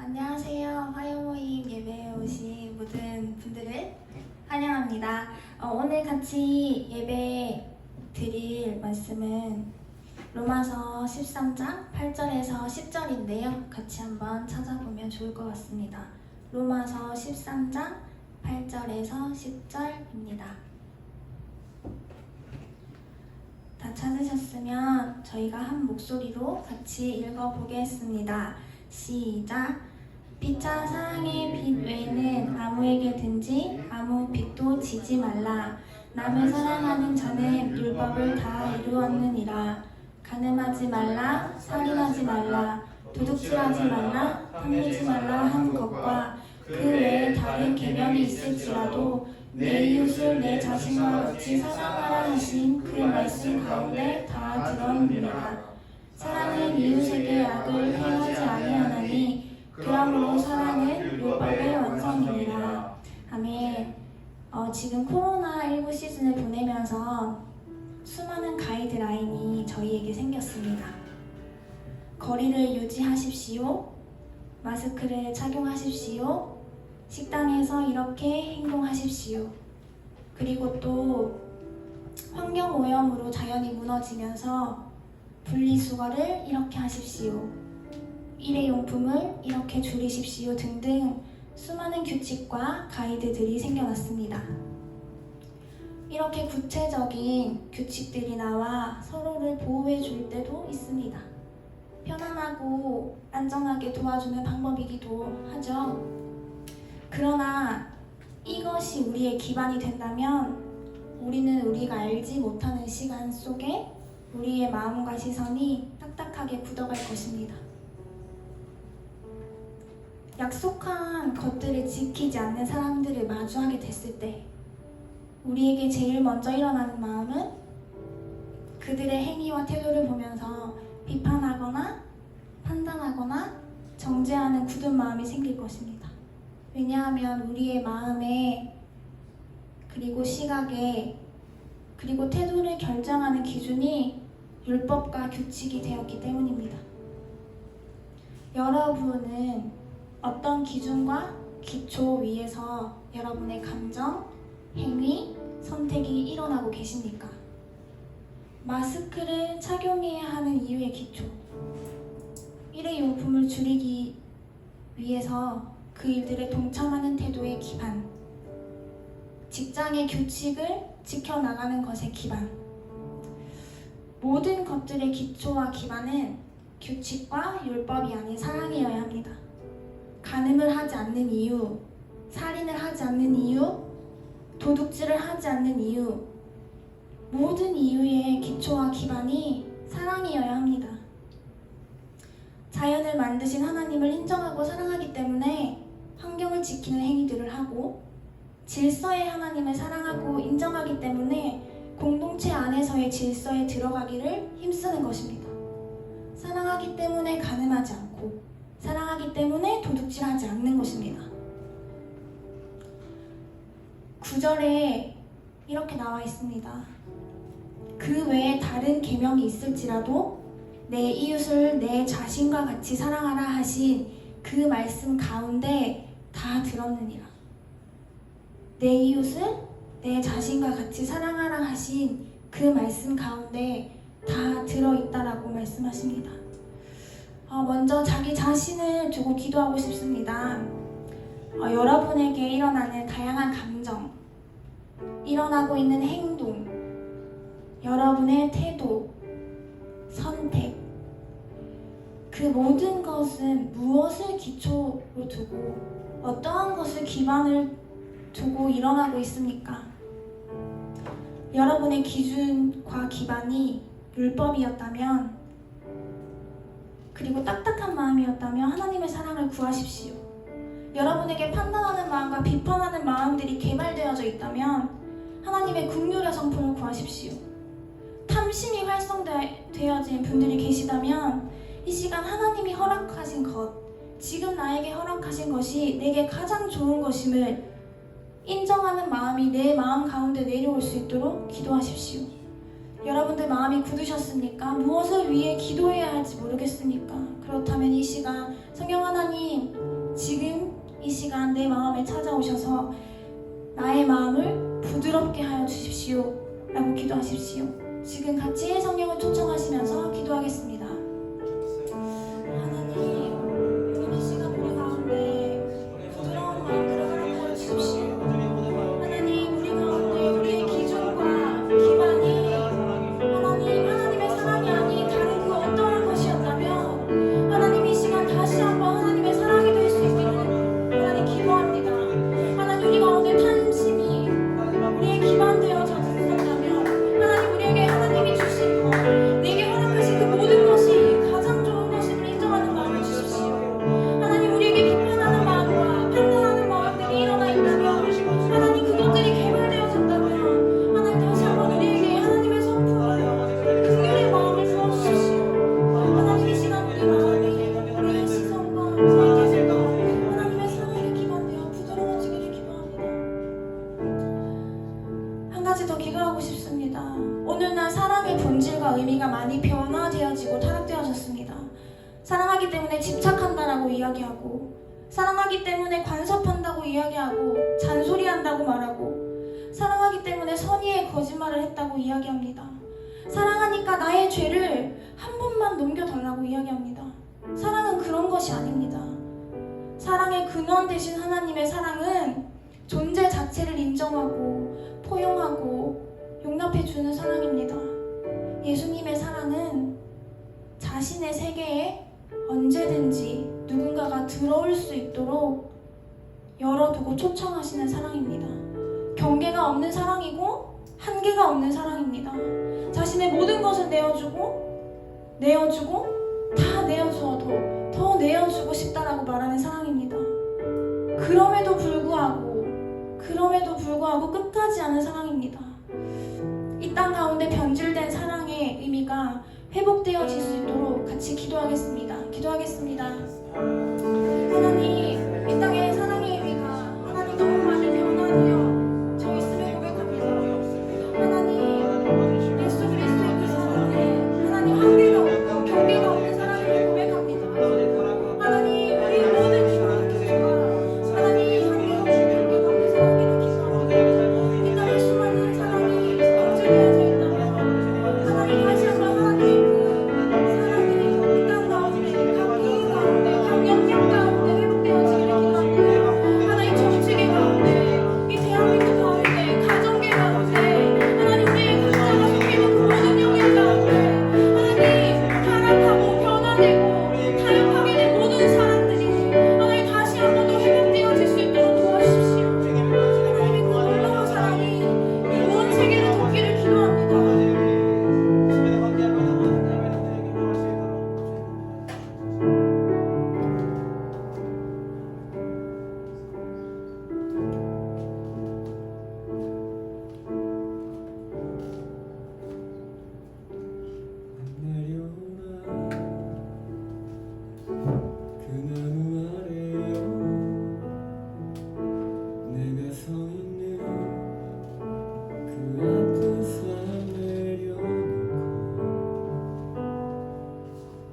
안녕하세요. 화요모임 예배에 오신 모든 분들을 환영합니다. 오늘 같이 예배 드릴 말씀은 로마서 13장 8절에서 10절인데요. 같이 한번 찾아보면 좋을 것 같습니다. 로마서 13장 8절에서 10절입니다. 다 찾으셨으면 저희가 한 목소리로 같이 읽어보겠습니다. 시작! 피차 사랑의 빛 외에는 아무에게든지 아무 빛도 지지 말라. 남을 사랑하는 자는 율법을 다 이루었느니라. 간음하지 말라, 살인하지 말라, 도둑질하지 말라, 탐내지 말라 한 것과 그 외에 다른 계명이 있을지라도 내 이웃을 내 자신과 같이 사랑하라 하신 그 말씀 가운데 다 들어있느니라. 사랑은 이웃에게 악을 행하지 아니하나니 그러므로 사랑은 율법의 완성이니라. 아멘. 지금 코로나19 시즌을 보내면서 수많은 가이드라인이 저희에게 생겼습니다. 거리를 유지하십시오. 마스크를 착용하십시오. 식당에서 이렇게 행동하십시오. 그리고 또 환경오염으로 자연이 무너지면서 분리수거를 이렇게 하십시오. 일회용품을 이렇게 줄이십시오 등등 수많은 규칙과 가이드들이 생겨났습니다. 이렇게 구체적인 규칙들이 나와 서로를 보호해 줄 때도 있습니다. 편안하고 안전하게 도와주는 방법이기도 하죠. 그러나 이것이 우리의 기반이 된다면 우리는 우리가 알지 못하는 시간 속에 우리의 마음과 시선이 딱딱하게 굳어갈 것입니다. 약속한 것들을 지키지 않는 사람들을 마주하게 됐을 때 우리에게 제일 먼저 일어나는 마음은 그들의 행위와 태도를 보면서 비판하거나 판단하거나 정죄하는 굳은 마음이 생길 것입니다. 왜냐하면 우리의 마음에 그리고 시각에 그리고 태도를 결정하는 기준이 율법과 규칙이 되었기 때문입니다. 여러분은 어떤 기준과 기초 위에서 여러분의 감정, 행위, 선택이 일어나고 계십니까? 마스크를 착용해야 하는 이유의 기초, 일회용품을 줄이기 위해서 그 일들에 동참하는 태도의 기반, 직장의 규칙을 지켜나가는 것의 기반, 모든 것들의 기초와 기반은 규칙과 율법이 아닌 사랑이어야 합니다. 간음을 하지 않는 이유, 살인을 하지 않는 이유, 도둑질을 하지 않는 이유, 모든 이유의 기초와 기반이 사랑이어야 합니다. 자연을 만드신 하나님을 인정하고 사랑하기 때문에 환경을 지키는 행위들을 하고, 질서의 하나님을 사랑하고 인정하기 때문에 공동체 안에서의 질서에 들어가기를 힘쓰는 것입니다. 사랑하기 때문에 간음하지 않고, 사랑하기 때문에 도둑질하지 않는 것입니다. 9절에 이렇게 나와 있습니다. 그 외에 다른 계명이 있을지라도 내 이웃을 내 자신과 같이 사랑하라 하신 그 말씀 가운데 다 들었느니라. 내 이웃을 내 자신과 같이 사랑하라 하신 그 말씀 가운데 다 들어있다라고 말씀하십니다. 먼저 자기 자신을 두고 기도하고 싶습니다. 여러분에게 일어나는 다양한 감정, 일어나고 있는 행동, 여러분의 태도, 선택, 그 모든 것은 무엇을 기초로 두고 어떠한 것을 기반을 두고 일어나고 있습니까? 여러분의 기준과 기반이 율법이었다면, 그리고 딱딱한 마음이었다면 하나님의 사랑을 구하십시오. 여러분에게 판단하는 마음과 비판하는 마음들이 개발되어져 있다면 하나님의 긍휼의 성품을 구하십시오. 탐심이 활성되어진 분들이 계시다면 이 시간 하나님이 허락하신 것, 지금 나에게 허락하신 것이 내게 가장 좋은 것임을 인정하는 마음이 내 마음 가운데 내려올 수 있도록 기도하십시오. 여러분들 마음이 굳으셨습니까? 무엇을 위해 기도해야 할지 모르겠습니까? 그렇다면 이 시간 성령 하나님, 마음에 찾아오셔서 나의 마음을 부드럽게 하여 주십시오 라고 기도하십시오. 지금 같이 성령을 초청하시면서 기도하겠습니다. 하나님, 이 시간 우리 가운데 부드러운 마음으로 허락하여 주십시오. 하나님, 우리 가운데 우리의 기준과 기반이 하나님의 사랑이 아닌 다른 그 어떠한 것이었다면 하나님 이 시간 다시 한번 하나님의 사랑이 될 수 있기를 하나님 기도합니다. 하나님, 우리 가운데 탐심이 우리의 기반 되어져 있었다면 하나님 우리에게 하나님이 주신 것, 내게 허락하신 그 모든 것이 가장 좋은 것임을 인정하는 마음을 주십시오. 하나님, 우리에게 비판하는 마음과 판단하는 마음들이 일어나 있다면 하나님 그것들이 개발되어졌다면 하나님 다시 한번 우리에게 하나님의 성품과 긍휼의 마음을 부어주십시오. 하나님 이 시간 우리 마음이 우리의 시선과 생각과 하나님의 사랑에 기반되어 부드러워지기를 기도합니다. 한 가지 더 기도하고 싶습니다. 오늘날 사랑의 본질과 의미가 많이 변화되어지고 타락되어졌습니다. 사랑하기 때문에 집착한다라고 이야기하고, 사랑하기 때문에 간섭한다고 이야기하고, 잔소리한다고 말하고, 사랑하기 때문에 선의의 거짓말을 했다고 이야기합니다. 사랑하니까 나의 죄를 한 번만 넘겨달라고 이야기합니다. 사랑은 그런 것이 아닙니다. 사랑의 근원 되신 하나님의 사랑은 존재 자체를 인정하고 포용하고 용납해주는 사랑입니다. 예수님의 사랑은 자신의 세계에 언제든지 누군가가 들어올 수 있도록 열어두고 초청하시는 사랑입니다. 경계가 없는 사랑이고 한계가 없는 사랑입니다. 자신의 모든 것을 내어주고 다 내어주어도 더 내어주고 싶다라고 말하는 사랑입니다. 그럼에도 불구하고 끝까지 하는 사랑입니다. 이 땅 가운데 변질된 사랑의 의미가 회복되어질 수 있도록 같이 기도하겠습니다. 하나님, 이 땅의 사랑의 의미가 하나님 너무 많이 변화되어 저 있음을 고백합니다. 하나님, 예수 그리스도의 그 사랑에 하나님 한계가 없고 경계가 없는 사랑을 고백합니다. 하나님, 우리 모든 기도와 하나님 한계가 없고 경계가 없는 사랑을 기도합니다. 이 땅에 수많은 사랑이 엉켜되어져 있다면 하나님 다시 한번 하나님 그 사랑이 이 땅 가운데 각 개인 가운데 각 영역 가운데 회복되어지기를 기도합니다. 하나님 정치계 가운데 이 대한민국 가운데 가정계 가운데 하나님 우리의 각자가 속해 있는 그 모든 영역 가운데 하나님 타락하고 변화되고 타협하게 된 모든 사람들이 하나님 다시 한번 더 회복되어질 수 있도록 도와주십시오. 하나님의 그 놀라운 사랑이 이 온 세계를 덮기를 기도합니다.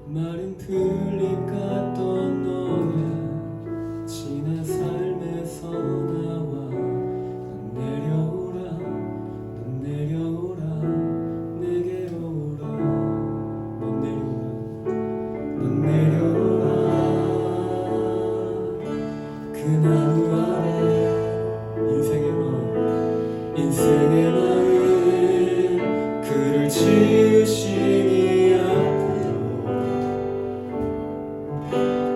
마른 들림 같던 너의 지난 삶에서 나와 넌 내려오라 넌 내려오라 내게로 오라 넌 내려오라 넌 내려오라 그 나무 아래 인생의 마음 그를 지으시니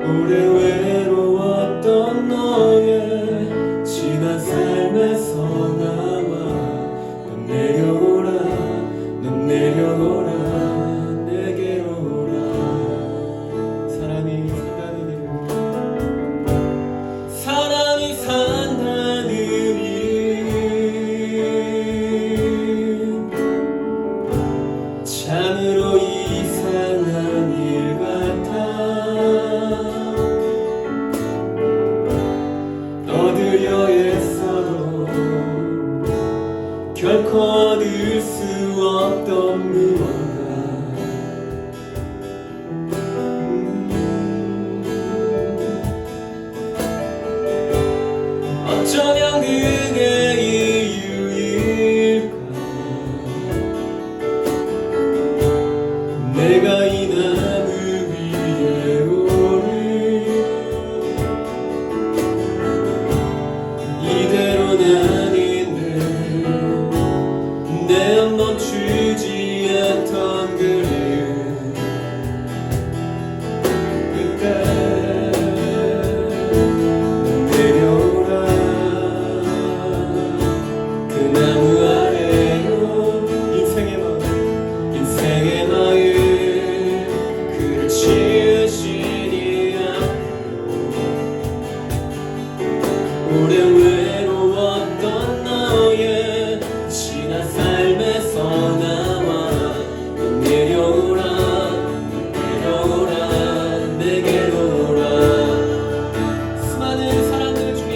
오래 외로웠던 너의 지난 삶에서 나와 넌 내려오라 넌 내려오라 내게로 오라 사람이 산다는 일 참으로 이상한 일 같아 그게 이유일까? 내가 이 나무 위에 오를 이대로는 아닌데 내 맘 멈추지 않던 그리움 그때 내려오라 그 나무 아래로 인생의 마음 그를 지으시니 오래 외로웠던 너의 지난 삶에서 나와 넌 내려오라 내게로 오라 수많은 사람들 중에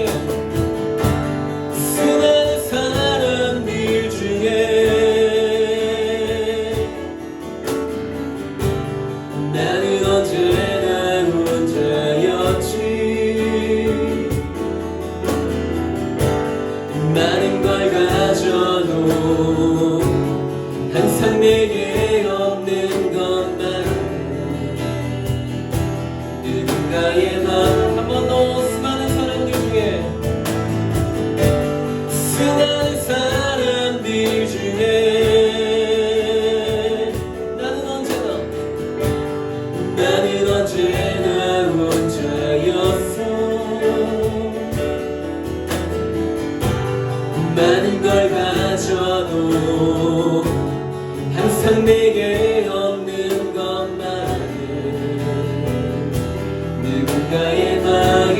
나는 언제나 혼자였지 많은 걸 가져도 항상 내게 없는 것만 누군가의 맘 한 번 더 수많은 사람들 중에 나는 언제나 혼자였어 많은 걸 가져도 항상 내게 없는 것만은 누군가의 마음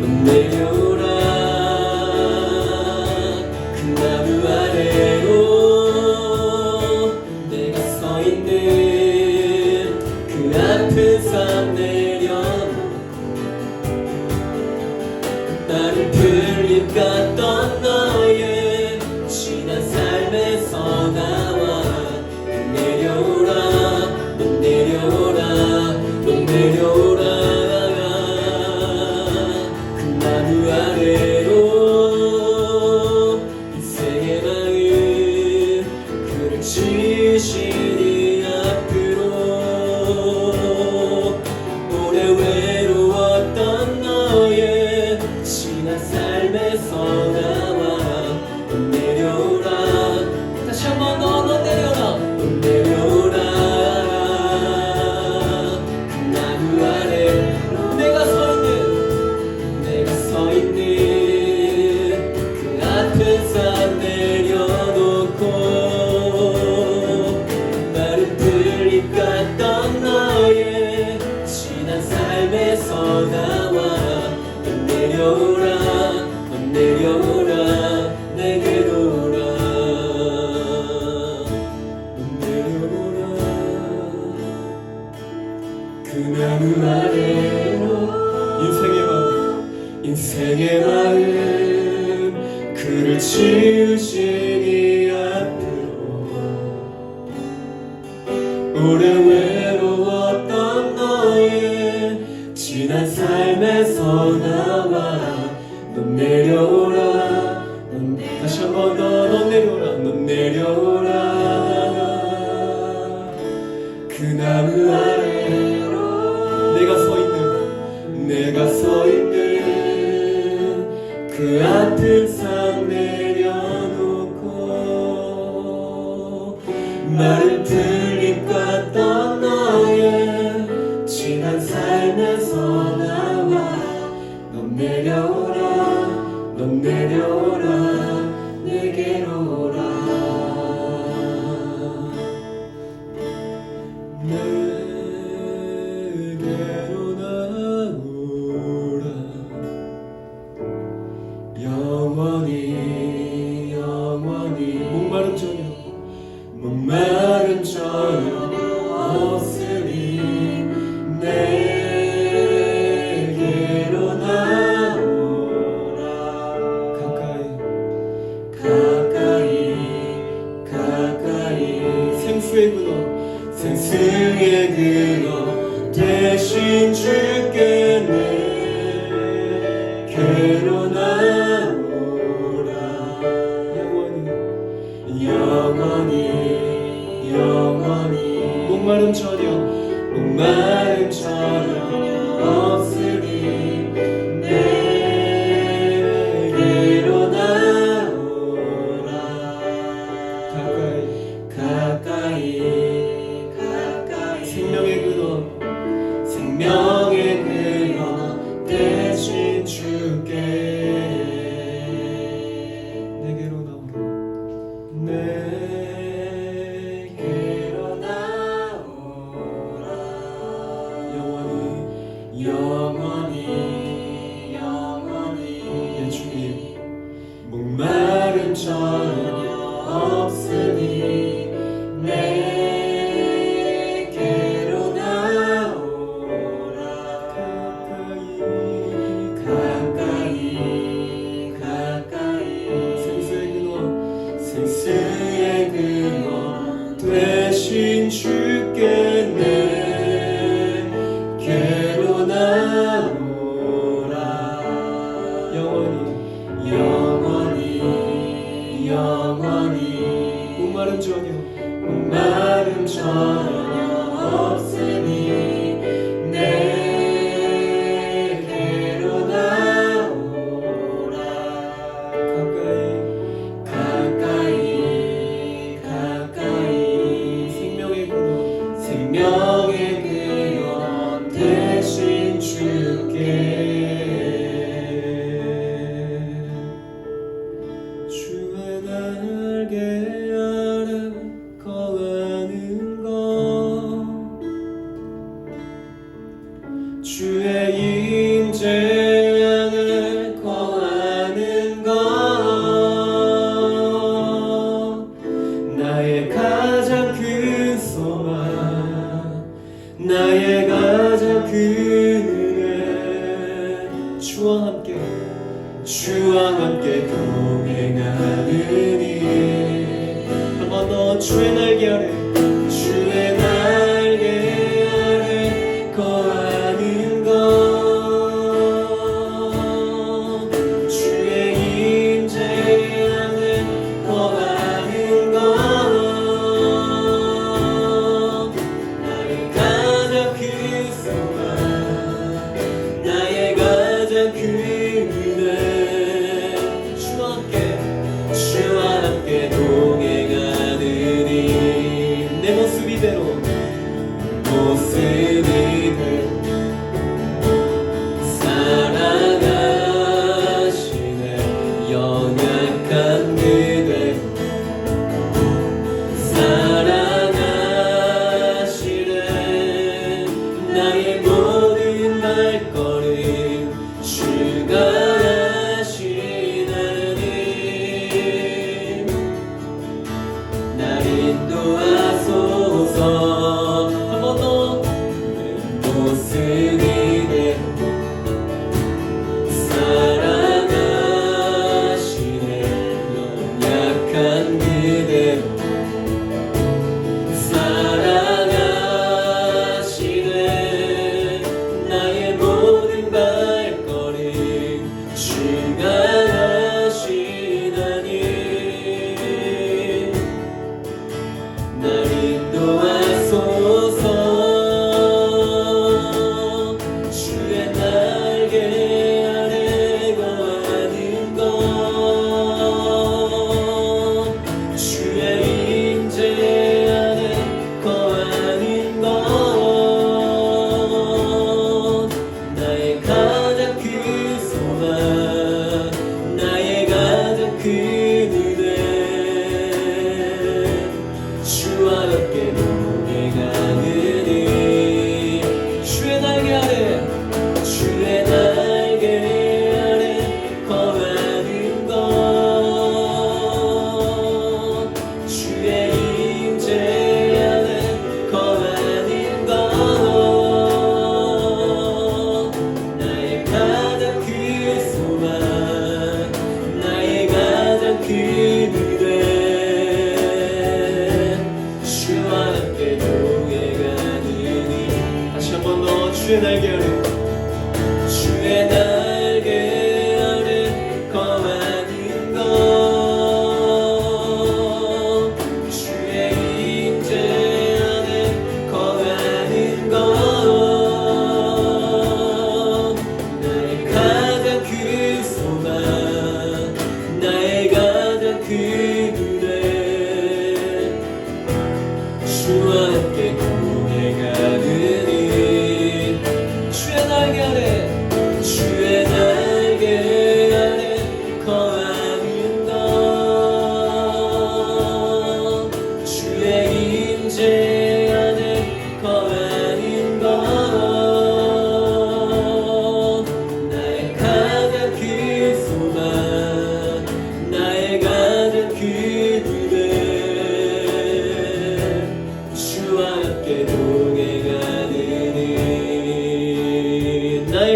넌 내려오라 그 나무 아래로 내가 서 있는 그 아픈 삶 내려놓고 나를 풀림 같던 너의 지난 삶에서 나와 넌 내려오라 그 나무 아래로 인생의 마음 그를 지으시니 앞으로 오래 외로웠던 너의 지난 삶에서 나와 넌 내려오라 다시 한번 넌 내려오라 그 나무 아래 내가 서 있는 그 아픈 삶 내려놓고 나를 풀잎 같던 너의 지난 삶에서 나와 넌 내려오라 내게로 오라 넌 내려오라 그 나무 아래로 인생의 마음 그를 지으시니 앞으로 오래 외로웠던 너의 지난 삶에서 나와 넌 내려오라 다시 한번 넌 내려오라 그 나무 아래로 내가 서 있는 그 아픈 삶 내려놓고 마른 풀잎 같던 너의 지난 삶에서 나와 넌 내려오라 내게로 오라 내게로 나오라 영원히 목마른 저녁 없으니 내게로 나오라 가까이 목마름 전혀 없으니 내게로 나오라. 가까이 생명의 근원 대신 주께 내게로 나오라. 내게로 나오라. 영원히 예 주님 목마름 전혀 없으니 내게로 나오라. 가까이 생수의 근원 되신 주께 내게로 나오라. 영원히 목마름 전혀 없으니 내게로 나오라. 가까이 생명의 근원 대신 주께 주의 날개 아래 거하는 것 주의 임재 안에 거하는 것 나의 가장 큰 소망 나의 가장 큰 은혜 주와 함께 동행하느니 한 번 더 주의 날개 아래 거하는 것 주의 임재 안에 거하는 것 나의 가장 큰 소망 나의 가장 큰 은혜 주와 함께 동행하느니 내 모습 이대로 사랑하시네 연약한 그대 사랑하시네 나의 모든 발걸음 주가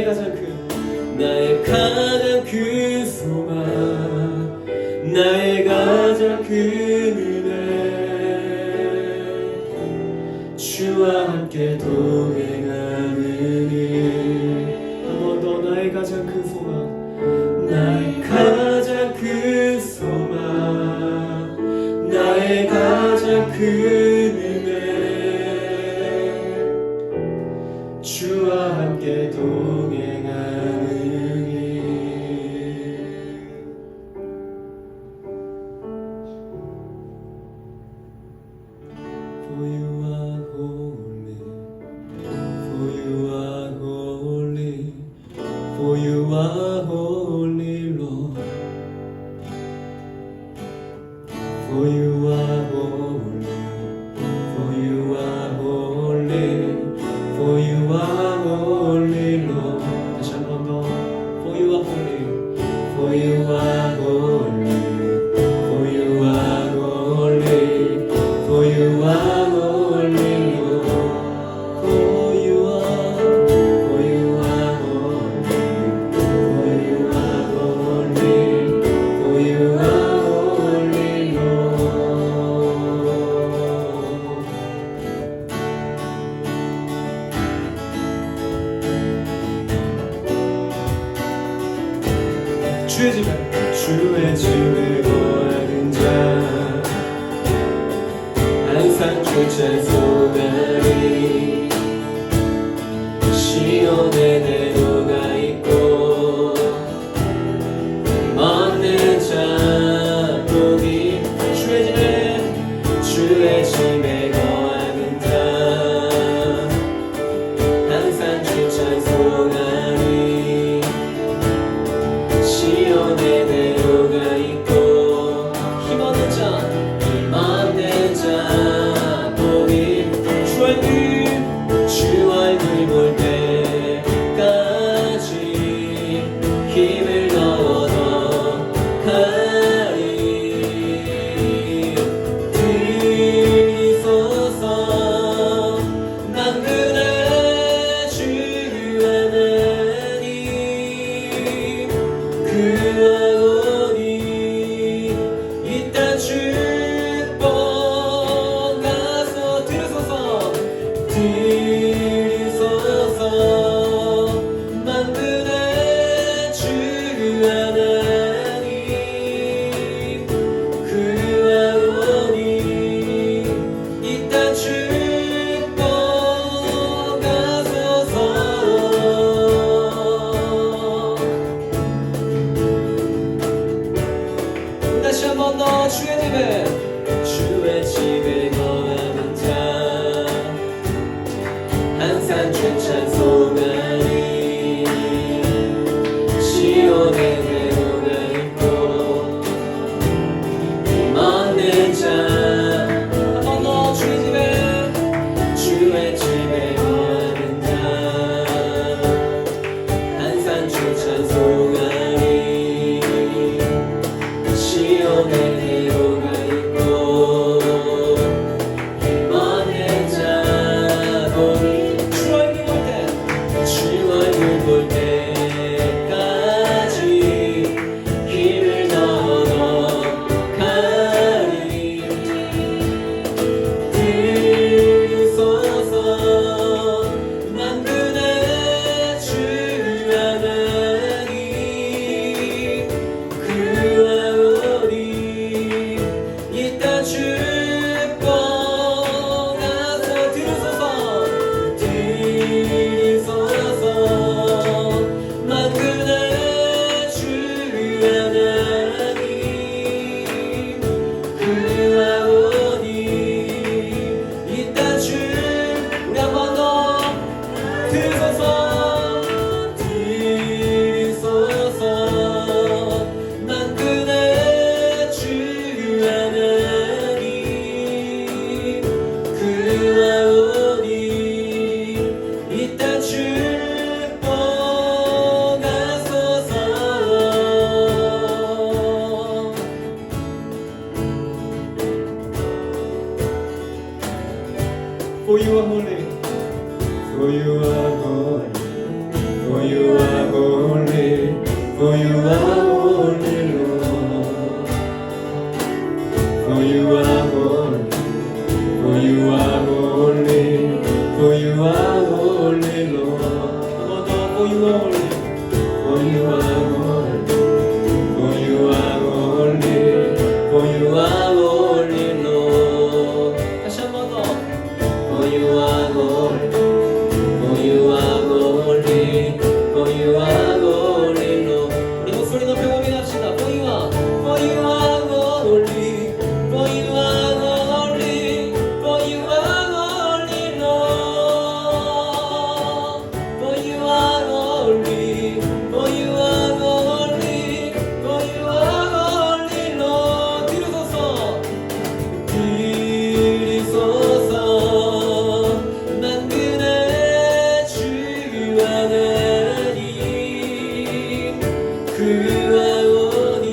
나의 가장 큰 소망, 나의 가장 큰 은혜, 주와 함께 동행하는 일. 한 번 더 나의 가장 큰 소망, 나의 가장 큰 소망, 나의 가장 큰 은혜, 주와 함께 동행하는 일. For you are holy, for you are holy, for you are holy, Lord. For you are holy, for you are holy, for you are holy, Lord. 다시 한 번 더. For you are holy, for you are holy, for you are holy, for you are holy, Lord. For you are holy, for you are holy, for you are holy, Lord. 주의 집에 거하는 자, 항상 주 찬송하리. 시온에 내로가 있고 얻는 자 복이. 주의 집에 거하는 자, 항상 주 찬송하리. 시온에 내로가 있고 For you are holy, Lord. For you are holy. For you are holy. For you are holy, Lord. For you are holy. For you are holy. For you are holy. For you are holy, Lord. 다시 한 번 더. For you are holy. For you are holy. For you are holy, Lord. 우리 목소리 높여 고백합시다. For you are holy. For you are holy. For you are holy, Lord. For you are holy. For you are holy. For you are holy, Lord. 들으소서. 들으소서. 만군의 주 하나님 그와오니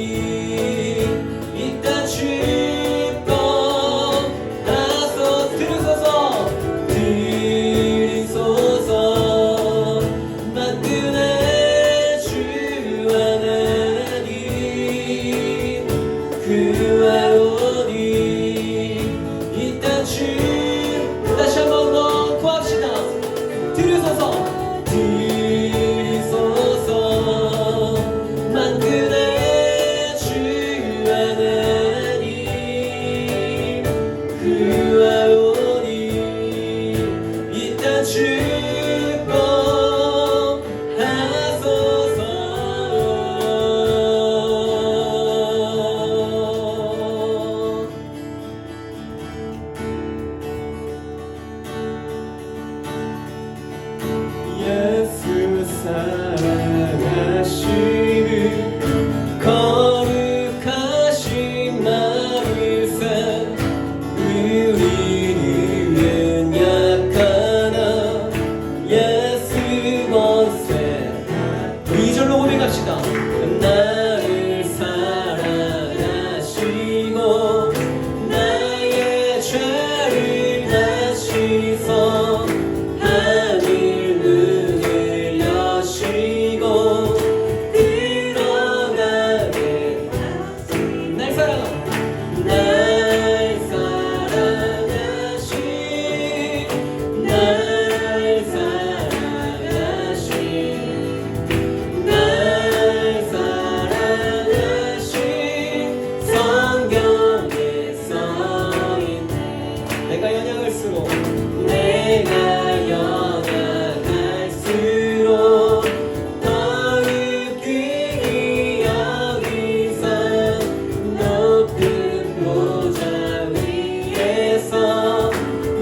이 땅 축복하소서. 들으소서. 들으소서. 만군의 주 하나님 그와오니 이 땅 다시 한 번 더 구합시다. 들으소서. 들으소서. 만군의 주 하나님 그와오니 이 땅 축복하소서. 예수 사랑하시는 거룩하신 마을사 우리는 약하나 예수 먼세. 우리 2절로 고백합시다. 나를 사랑하시고 나의 죄를 다시서 하늘 문을 여시고 들어가게 날 사랑하신 성경에 써있네. 내가 연약할수록 더욱 귀히 여기사 높은 보좌 위에서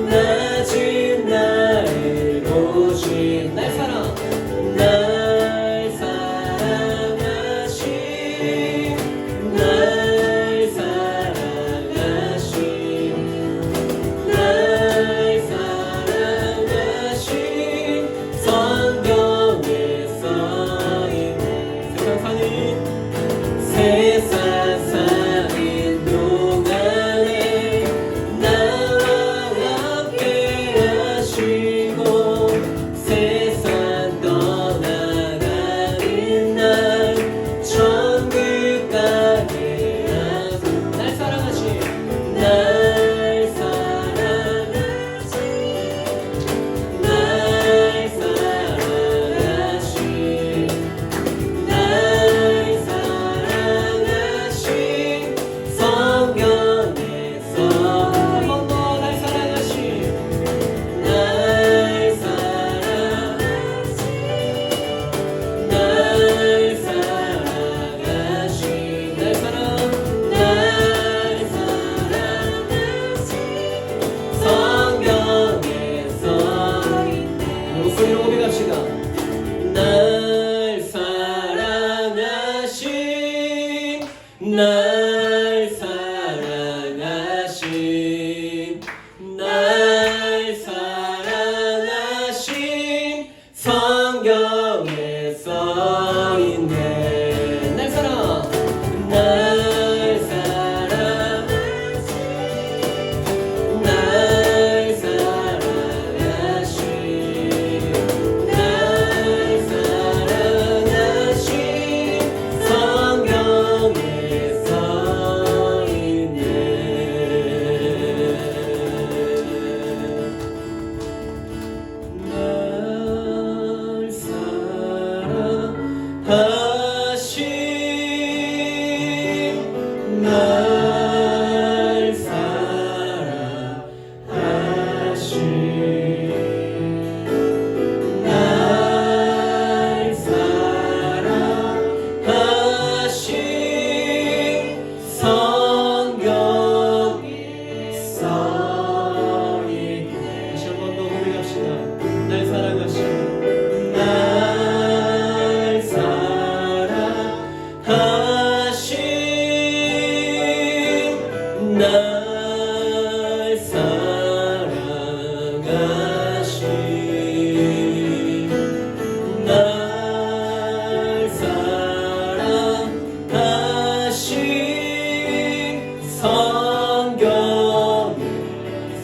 낮은 나를 보신 날 사랑하신 세상 사는 동안에 나와 함께 하시고 세상 떠나가는 날 천국 가게 하소. 날 사랑하신 목소리로 고백합시다. 날 사랑하신 날 사랑하신 날 사랑하신 성경에 써있네. 날 사랑 날 사랑하신 날 사랑하신 날 사랑하신 사랑하심 날 사랑하심 날 사랑하심 성경에 써있네. 다시 한 번 더 고백합시다. 날 사랑하심 날 사랑하심 날 사랑하심 날 사랑하심 성경에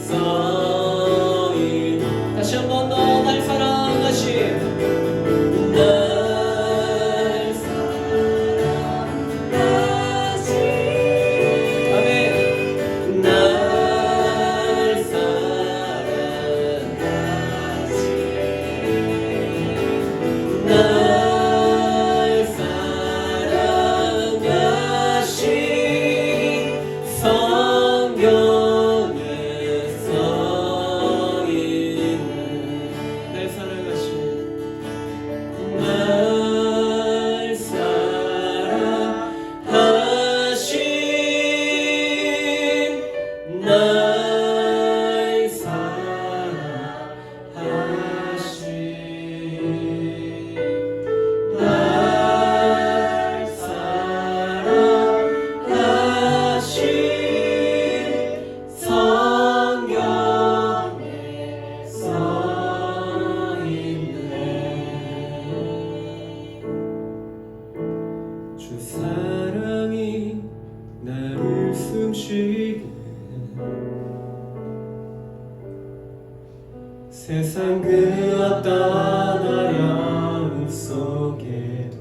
써있네. 다시 한 번 더 날 사랑하심 날 사랑하심 아멘 날 사랑하심 날 사랑하심 성경에 써있네. 날 사랑하심 날 사랑하심 날 사랑하심 날 사랑하심 성경에 써있네. 주 사랑이 나를 숨쉬게 세상 그 어떤 어려움 속에도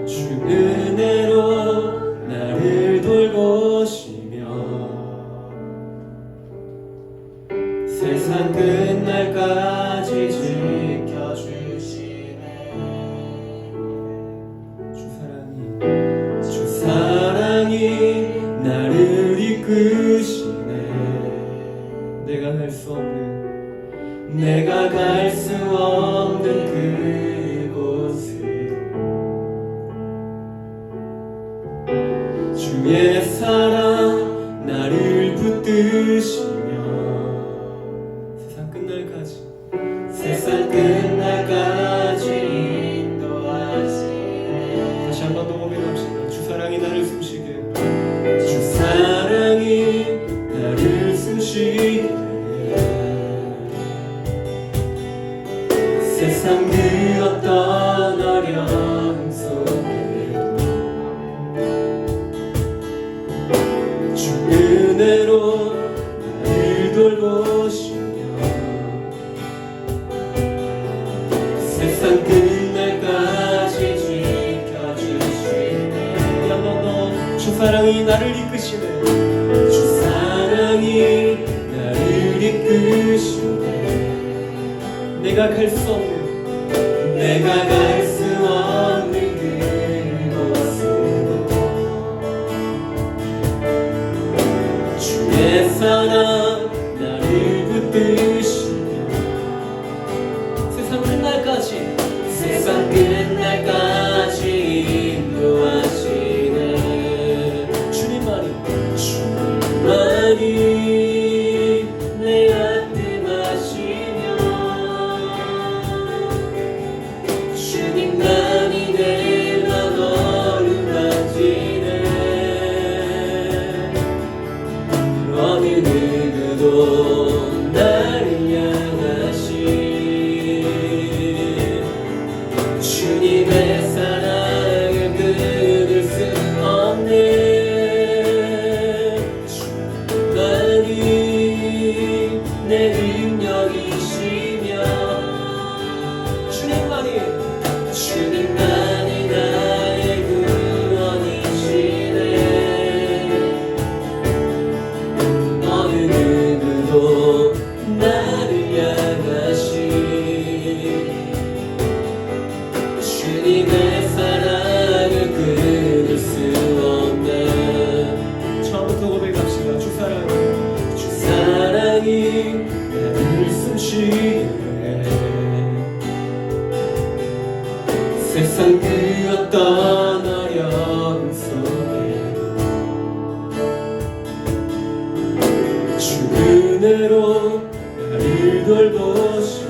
주 은혜로 나를 돌보시며 세상 끝날까지 지켜주시네. 주 사랑이 나를 이끄시네. 내가 갈 수 없는 그곳으로 주의 사랑 나를 붙드시며 세상 끝날까지 인도하시네. 다시 한 번 더 고백합시다. 주 사랑이 나를 숨쉬게 주 사랑이 나를 숨쉬게 세상 그 어떤 어려움 속에도 주 은혜로 나를 돌보시며 세상 끝날까지 지켜주시네. 한 번 더 주 사랑이 나를 이끄시네. 주 사랑이 나를 이끄시네. 내가 갈 수 없는 그곳으로 주의 사랑 나를 붙드시며 세상 끝날까지 인도하시네. 주님만이 내 안뜸하시며 주님 세상 그 어떤 어려움 속에 주 은혜로 나를 돌보시고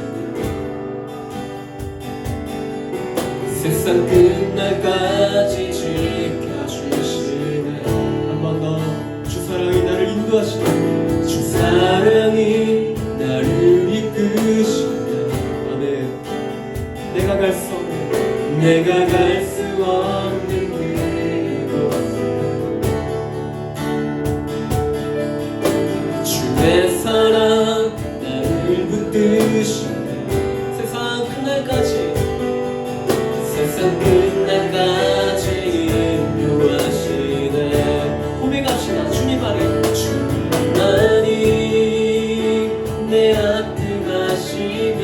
세상 끝날까지 지켜주시네. 한 번 더 주 사랑이 나를 인도하시네. 주 사랑이 나를 이끄시네. 아멘. 내가 갈 수 없는 그곳 주의 사랑 나를 붙드시네. 세상 끝날까지 인도하시네. 고백합시다. 주님만이 내 앞에 가시며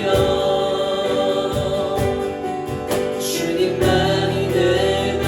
주님만이 내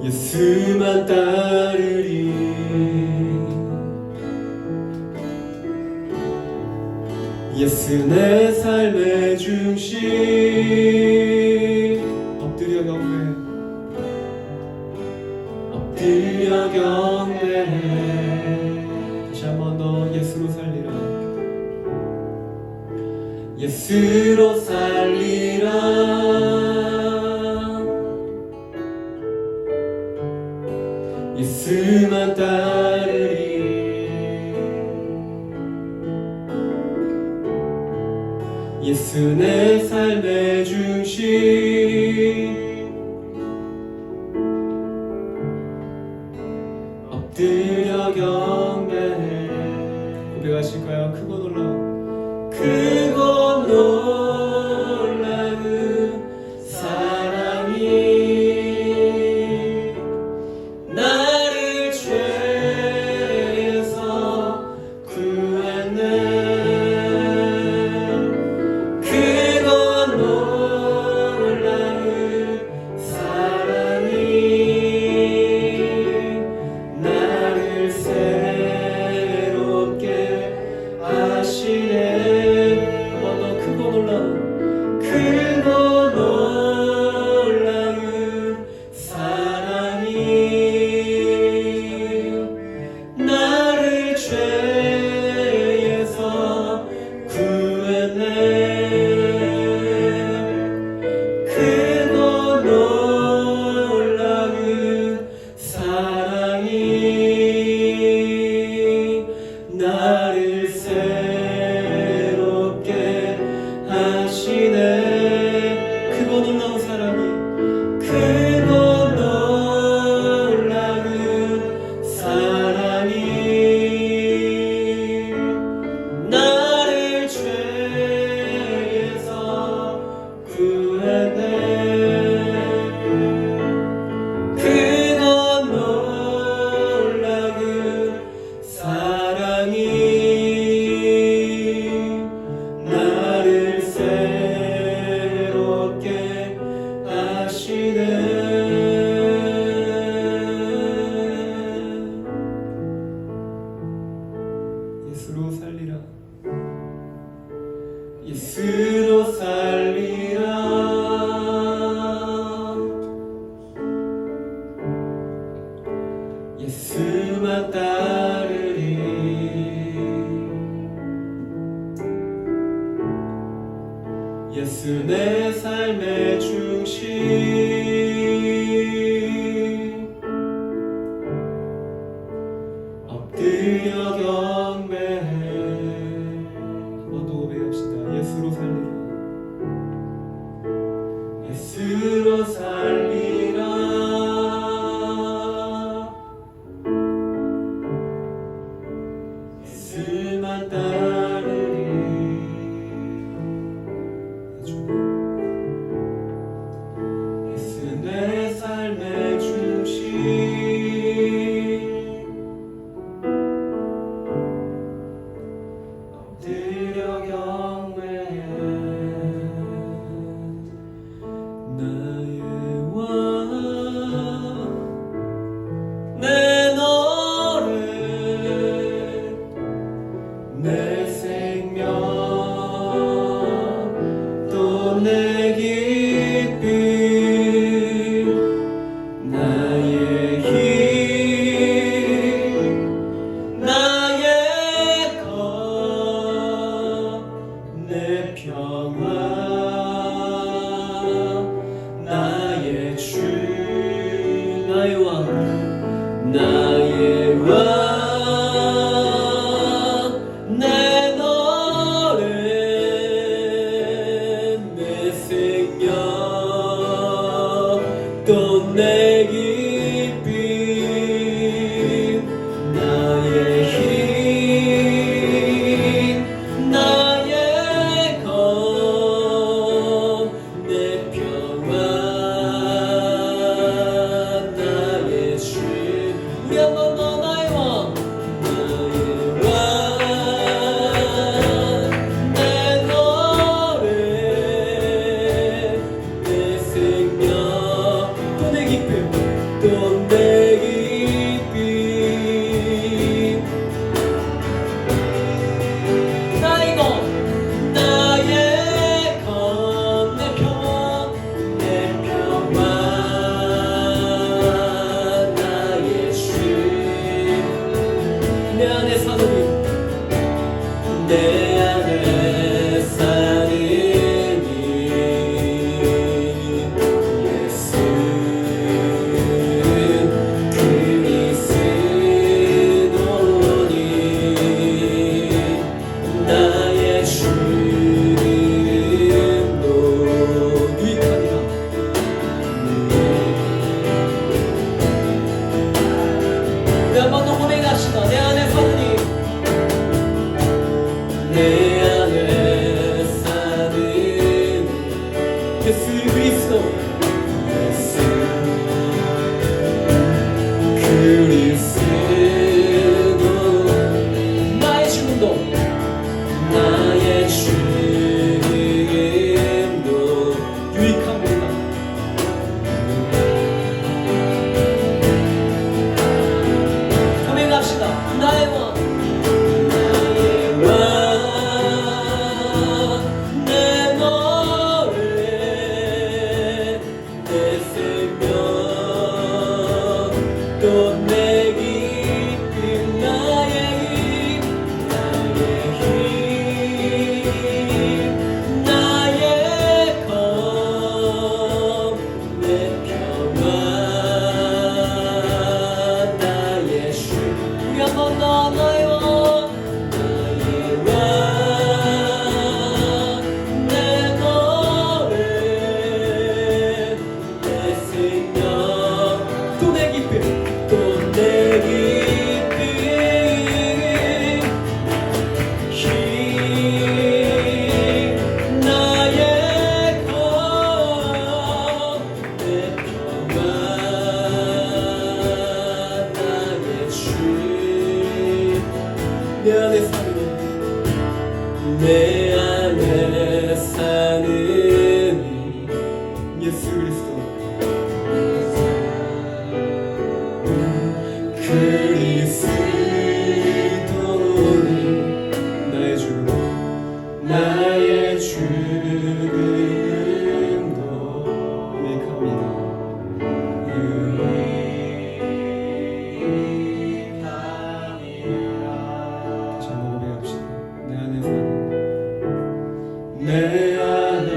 예수만 따르리. 예수 내 삶의 중심. 엎드려 경배, 엎드려 경배해. 다시 한 번 더 예수로 살리라. 예수로 살리라. 예수만 따르리. 예수 내 삶의 중심. 엎드려 경배해. 고백하실까요? 크고 놀라운, 크고 놀라운 사랑이 나를 죄에서 구했네. 크고 놀라운 사랑이 나를 새롭게 하시네. 한 번 더 크고 놀라운, 크고 놀라운 사랑이 나를 죄에서 구했네. 크고 놀라운 사랑이 나를 새롭게 하시네. 크고 놀라운 사랑이, 크고 놀라운 사랑이 나를 죄에서 구했네. 크고 놀라운 사랑이 나를 새롭게 하시네. 예수로 살리라. 예수로 살리라. 예수만 따르리. 예수 내 삶의 중심. 엎드려 경배해. 한 번 더 고백합시다. 예수로 살리라. 예수로 살리라. 예수만 따르리. 예수 내 삶의 중심. 엎드려 경배해. 나의 왕, 내 노래, 내 생명, 또 내 기쁨, 나의 힘, 나의 것, 내 평화, 나의 주, 나의 왕, 나의 왕, 내 노래, 내 생명, 예수 그리스도 예수 그리스도 나의 죽음도 나의 죽음도 유익합니다. 고백합시다. 나의 왕 내 노래 내 생명 또 내 기쁨 나의 힘 나의 검 내 평화 나의 쉼 우리 한번 더 나의 왕 내 노래 내 생명 또 내 기쁨 또 내 기쁨 힘 나의 검 내 평화 나의 주 내 안에 사는 내 안에 사는 예수 그리스도 그리스도니 나의 죽음 나의 죽음도 유익합니다. 다시 한번 고백합시다. 내 안에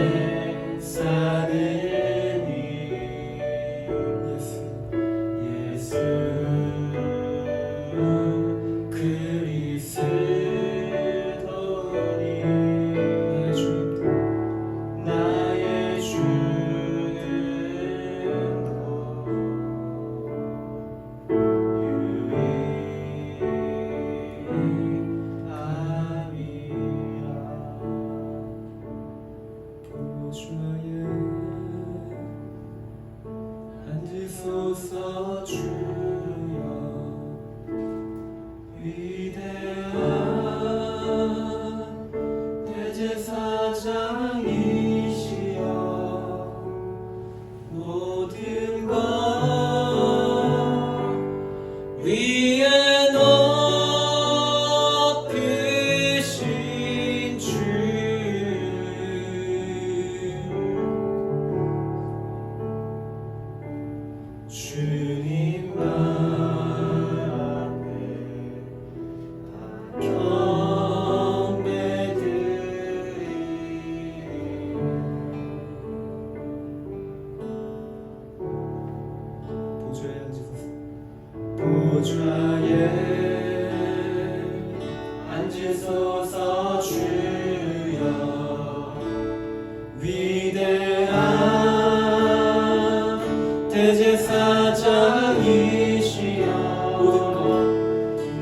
사는 예수 그리스도니 나의 앉으소서 주여 위대한 대제사장이시여 모든 것 위에 높으신 주 주님 앞에 경배드리 보좌에 앉으소서 보좌에 앉으소서 주여 위대한 대제사장이시여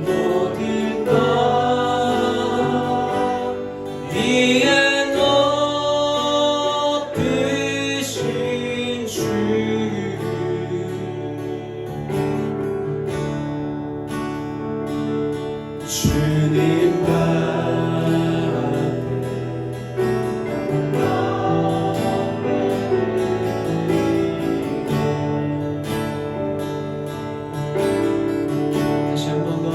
모든 것 위에 높으신 주 주님 다시 한 번 더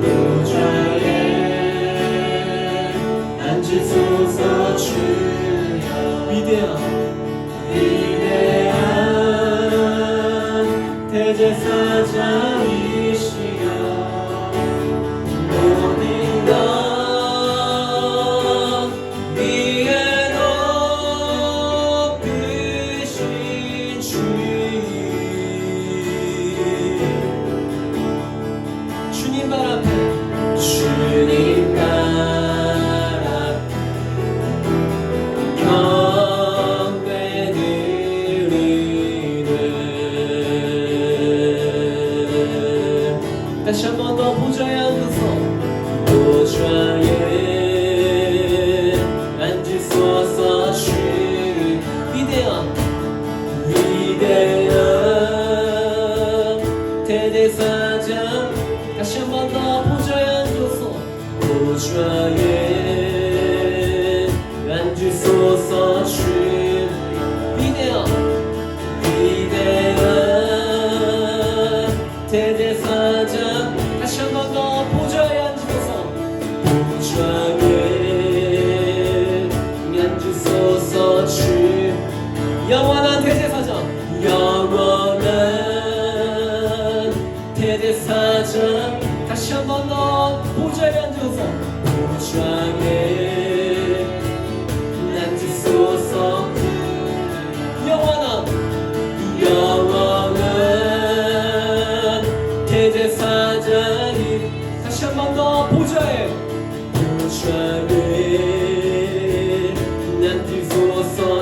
보좌에 앉으소서 주여 위대한 대제사장이시여 모든 것 위에 높으신 주 주님 발 앞에 주님 발 앞에 경배드리네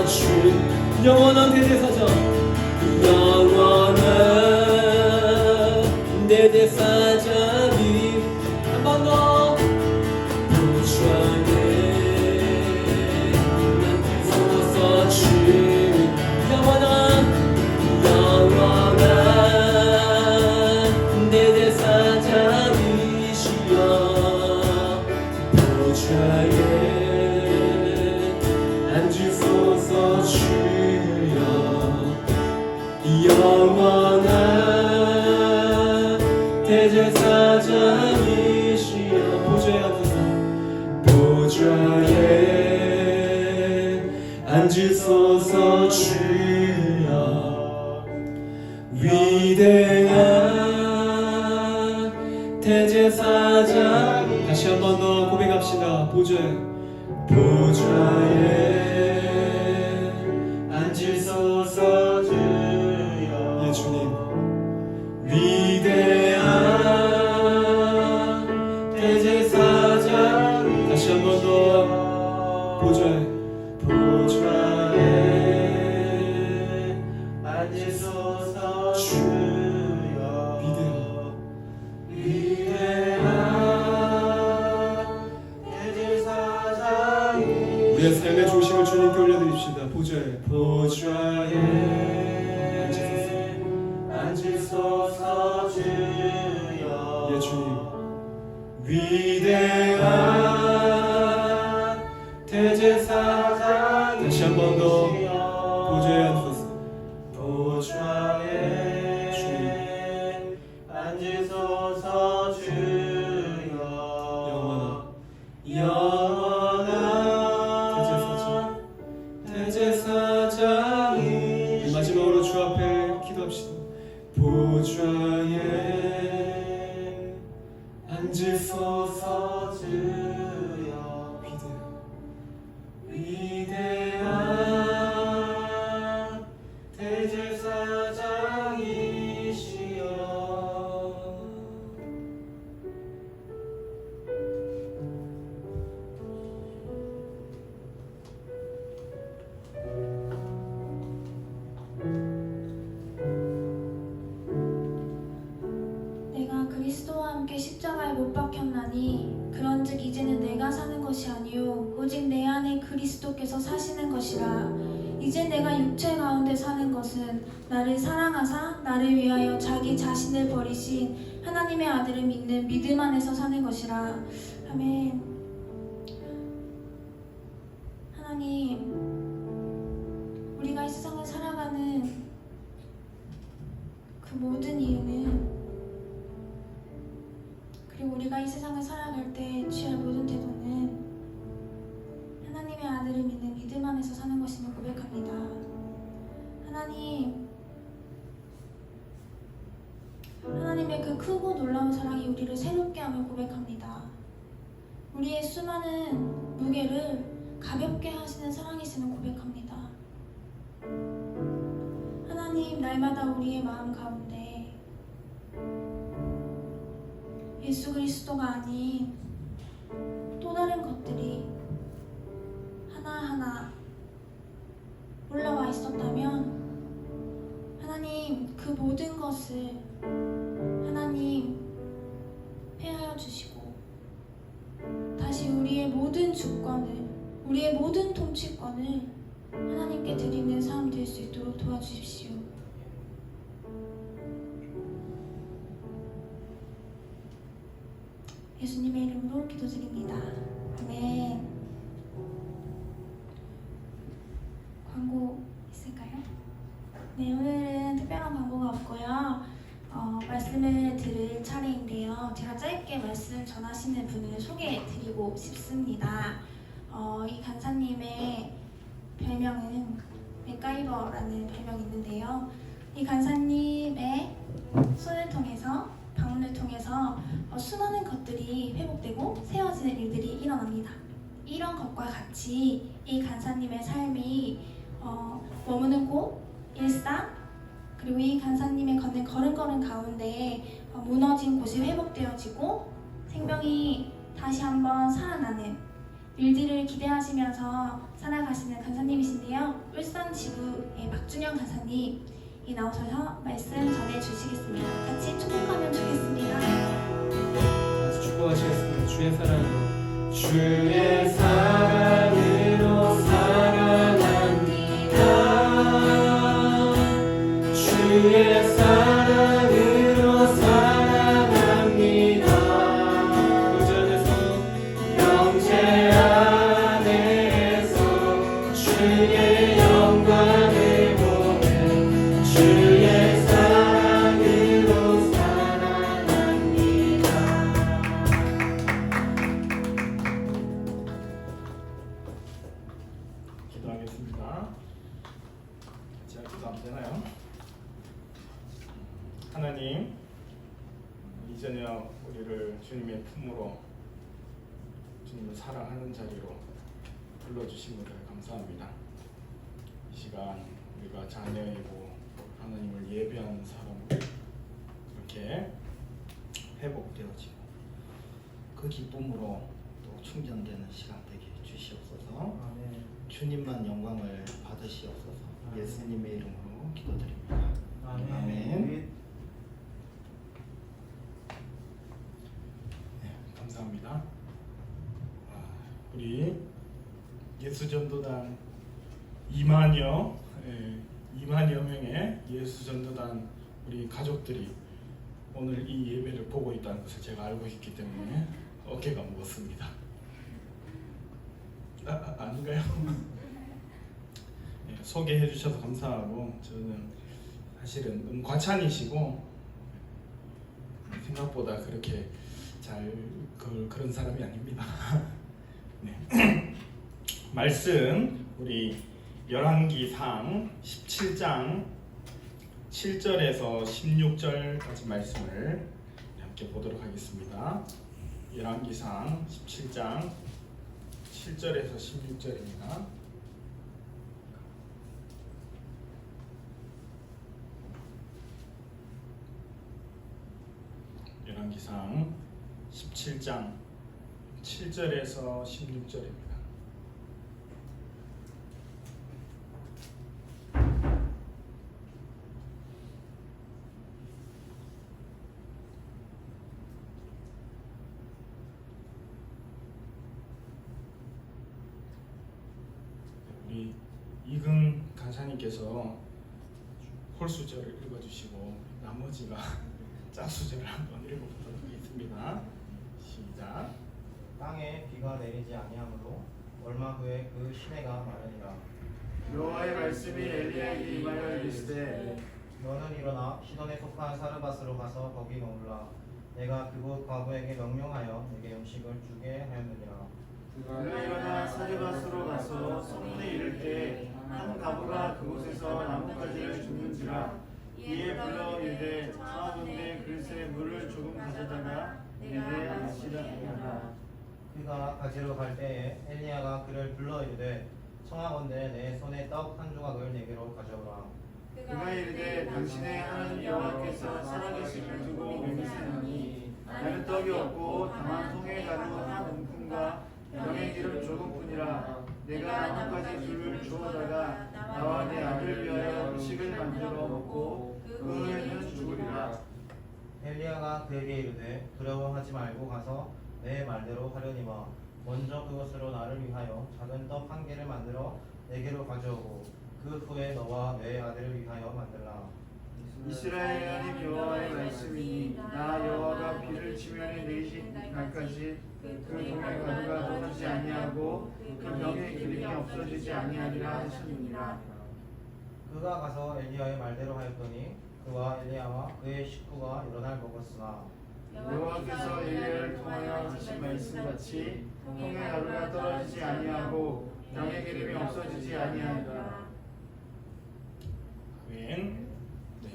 주 영원한 대제사장 영원한 대제사장이 한 번 더 보좌에 앉으소서 주 영원한 대제사장이시여 보좌에 앉으소서 주여 영원한 대제사장이시여 보좌에 앉으소서 주여 위대한 대제사장 다시 한 번 더 고백합시다. 보좌에 앉으소서 주여 예 주님 위대한 대제사장 다시 한 번 더 보좌에 앉으소서 주여 위대한 대제사장이 우리의 삶의 중심을 주님께 올려드립시다. 보좌에 앉으소서 주여 예 주님 위대한 대제사장 다시 한 번 더 보좌에 앉으소서 주여 영원한 대제사장이 마지막으로 주 앞에 기도합시다. 보좌에 앉으소서 주여 위대한 대제사장이시여 내가 그리스도와 함께 십자가에 못 박혔나니 그런즉 이제는 내가 사는 것이 아니요 오직 내 안에 그리스도께서 사시는 것이라. 이제 내가 육체 가운데 사는 것은 나를 사랑하사 나를 위하여 자기 자신을 버리신 하나님의 아들을 믿는 믿음 안에서 사는 것이라. 아멘. 하나님, 우리가 이 세상을 살아가는 그 모든 이유는, 그리고 우리가 이 세상을 살아갈 때 취할 모든 태도는 하나님의 아들을 믿는 믿음 안에서 사는 것임을 고백합니다. 하나님의 그 크고 놀라운 사랑이 우리를 새롭게 함을 고백합니다. 우리의 수많은 무게를 가볍게 하시는 사랑이심을 고백합니다. 하나님, 날마다 우리의 마음 가운데 예수 그리스도가 아닌 또 다른 것들이 하나하나 올라와 있었다면 하나님, 그 모든 것을 하나님 폐하여 주시고 다시 우리의 모든 주권을, 우리의 모든 통치권을 하나님께 드리는 삶 될 수 있도록 도와주십시오. 예수님의 이름으로 기도드립니다. 아멘. 광고 있을까요? 네, 오늘은 특별한 광고가 없고요. 말씀을 들을 차례인데요. 제가 짧게 말씀 전하시는 분을 소개해드리고 싶습니다. 이 간사님의 별명은 맥가이버라는 별명이 있는데요. 이 간사님의 손을 통해서, 방문을 통해서 수많은 것들이 회복되고 세워지는 일들이 일어납니다. 이런 것과 같이 이 간사님의 삶이 머무는 곳, 일상, 그리고 이 간사님의 걷는 걸음걸음 가운데 무너진 곳이 회복되어지고 생명이 다시 한번 살아나는, 일들을 기대하시면서 살아가시는 간사님이신데요. 울산 지부의 박준영 간사님이 나오셔서 말씀 전해주시겠습니다. 같이 축복하면 좋겠습니다. 같이 축복하시겠습니다. 주의 사랑으로 주의 사랑으로 사랑합니다. 주의 사랑으로 사랑합니다. 영제 안에서 주의 영광을 보며 주의 사랑으로 사랑합니다. 기도하겠습니다. 제가 기도하면 되나요? 하나님, 이 저녁 우리를 주님의 품으로 주님을 사랑하는 자리로 불러주신 것을 감사합니다. 이 시간 우리가 자녀이고 하나님을 예배하는 사람으로 이렇게 회복되어지고 그 기쁨으로 또 충전되는 시간 되게 주시옵소서. 주님만 영광을 받으시옵소서. 예수님의 이름으로 기도드립니다. 아멘. 네, 감사합니다. 우리 예수전도단 2만여 명의 예수전도단 우리 가족들이 오늘 이 예배를 보고 있다는 것을 제가 알고 있기 때문에 어깨가 무겁습니다. 아닌가요? 네, 소개해 주셔서 감사하고 저는 사실은 과찬이시고 생각보다 그렇게 잘 그런 사람이 아닙니다. 네. 말씀 우리 열왕기상 17장 7절에서 16절까지 말씀을 함께 보도록 하겠습니다. 열왕기상 17장 7절에서 16절입니다. 열왕기상 17장 7절에서 16절입니다. 우리 이근 간사님께서 홀수절을 읽어주시고 나머지가 짝수절을 한번 읽어보도록 하겠습니다. 시작. 땅에 비가 내리지 아니하므로 얼마 후에 그 시내가 마르니라. 여호와의 말씀이 엘리야에게 임하여 이르시되 너는 일어나 시돈에 속한 사르밧으로 가서 거기 머물라. 내가 그곳 과부에게 명령하여 내게 음식을 주게 하였느니라. 그가 일어나 사르밧으로 가서 성문에 이를 때 한 과부가 그곳에서 나뭇가지를 줍는지라. 이에 불러 이르되 청하건대 그릇에 물을 조금 가져다가 내게 마시라 하니라. 그가 가지러 갈 때에 엘리야가 그를 불러 이르되 청하건대 내 손에 떡 한 조각을 내게로 가져오라. 그가 이르되 당신의 하나님 여호와께서 살아계심을 두고 맹세하니 나는 떡이 없고 다만 통에 가루 한 움큼과 병에 기름 조금뿐이라. 내가 나뭇가지 둘을 주워다가 나와 내 아들 위하여 음식을 만들어 먹고 그 후에는 죽으리라. 엘리야가 그에게 이르되 두려워하지 말고 가서 내 말대로 하려니와 먼저 그것으로 나를 위하여 작은 떡 한 개를 만들어 내게로 가져오고 그 후에 너와 내 아들을 위하여 만들라. 이스라엘 하나님 여호와의 말씀이니 나 여호와가 비를 지면에 내리신 날까지 그 동의 가루가 떨어지지 아니하고 그 병의 기름이 없어지지 아니하리라 하셨느니라. 그가 가서 엘리야의 말대로 하였더니 그와 엘리야와 그의 식구가 일어날 먹었으나 여호와께서 엘리야를 통하여 하신 말씀같이 통의 가루가 떨어지지 아니하고 병의 기름이 없어지지 아니하리라. 아멘. 네.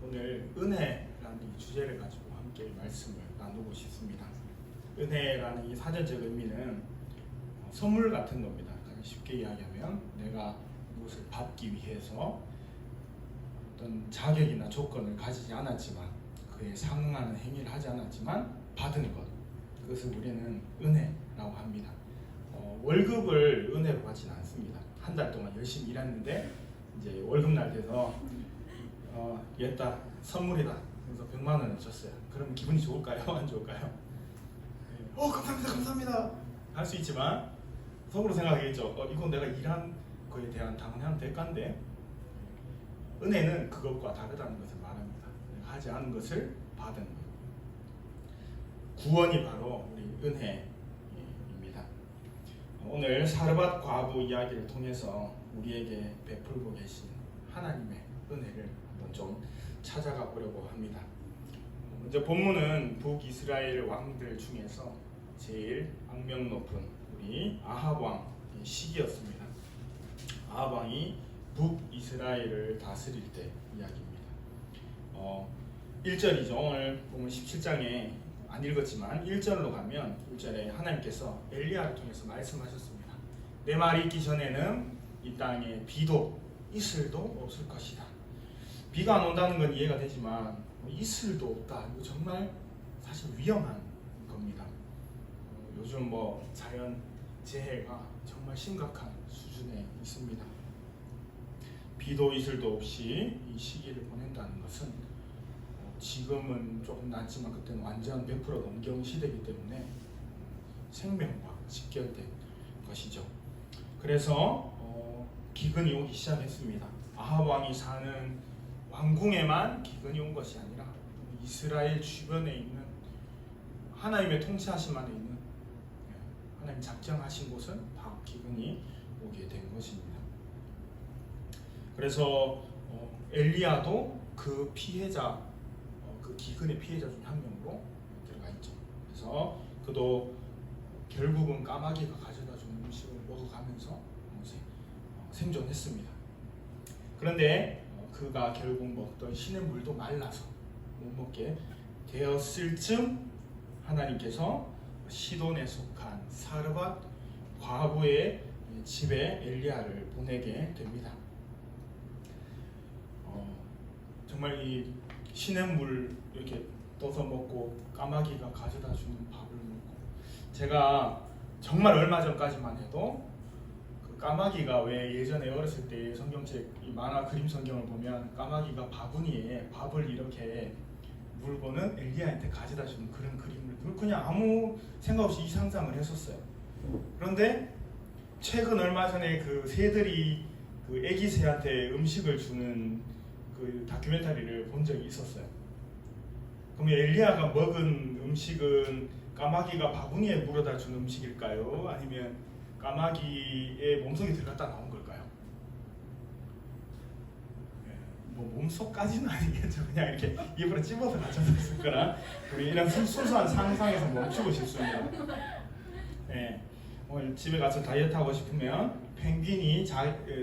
오늘 은혜라는 이 주제를 가지고 함께 말씀을 나누고 싶습니다. 은혜라는 이 사전적 의미는 선물 같은 겁니다. 가장 쉽게 이야기하면 내가 무엇을 받기 위해서 어떤 자격이나 조건을 가지지 않았지만 그에 상응하는 행위를 하지 않았지만 받은 것, 그것을 우리는 은혜라고 합니다. 월급을 은혜로 받지는 않습니다. 한 달 동안 열심히 일했는데 이제 월급날 돼서 얘다 선물이다. 그래서 100만 원을 줬어요. 그러면 기분이 좋을까요? 안 좋을까요? 감사합니다, 감사합니다. 할 수 있지만 속으로 생각하겠죠. 이건 내가 일한 거에 대한 당연한 대가인데. 은혜는 그것과 다르다는 것을 말합니다. 내가 하지 않은 것을 받은 것. 구원이 바로 우리 은혜입니다. 오늘 사르밧 과부 이야기를 통해서 우리에게 베풀고 계신 하나님의 은혜를 한번 좀 찾아가 보려고 합니다. 먼저 본문은 북이스라엘 왕들 중에서 제일 악명 높은 우리 아합 왕의 시기였습니다. 아합 왕이 북이스라엘을 다스릴 때 이야기입니다. 1절이죠. 오늘 보면 17장에 안 읽었지만 1절로 가면 1절에 하나님께서 엘리야를 통해서 말씀하셨습니다. 내 말이 있기 전에는 이 땅에 비도 이슬도 없을 것이다. 비가 안 온다는 건 이해가 되지만 이슬도 없다. 이거 정말 사실 위험한 겁니다. 요즘 자연 재해가 정말 심각한 수준에 있습니다. 비도 이슬도 없이 이 시기를 보낸다는 것은 지금은 조금 낫지만 그때는 완전 100% 넘경 시대이기 때문에 생명과 직결된 것이죠. 그래서 기근이 오기 시작했습니다. 아합 왕이 사는 왕궁에만 기근이 온 것이 아니라 이스라엘 주변에 있는 하나님의 통치하심 안에 있는 하나님 작정하신 곳은 다 기근이 오게 된 것입니다. 그래서 엘리야도 그 피해자, 그 기근의 피해자 중 한 명으로 들어가 있죠. 그래서 그도 결국은 까마귀가 가져다 준 음식을 먹어가면서 생존했습니다. 그런데 그가 결국 먹던 시냇물도 말라서 못 먹게 되었을 즈음 하나님께서 시돈에 속한 사르밧 과부의 집에 엘리야를 보내게 됩니다. 정말 이 시냇물 이렇게 떠서 먹고 까마귀가 가져다 주는 밥을 먹고, 제가 정말 얼마 전까지만 해도 그 까마귀가 왜 예전에 어렸을 때 성경책 이 만화 그림 성경을 보면 까마귀가 바구니에 밥을 이렇게 물고는 엘리야한테 가져다 주는 그런 그림을 늘 그냥 아무 생각 없이 이 상상을 했었어요. 그런데 최근 얼마 전에 그 새들이 그 애기 새한테 음식을 주는 그 다큐멘터리를 본 적이 있었어요. 그러면 엘리야가 먹은 음식은 까마귀가 바구니에 물어다 준 음식일까요? 아니면 까마귀의 몸속에 들어갔다 나온 걸까요? 몸속까지는 아니겠죠. 그냥 이렇게 입으로 찝어서 가져갔을 거라 우리 이런 순수한 상상에서 멈추고 싶습니다. 오늘 집에 가서 다이어트 하고 싶으면 펭귄이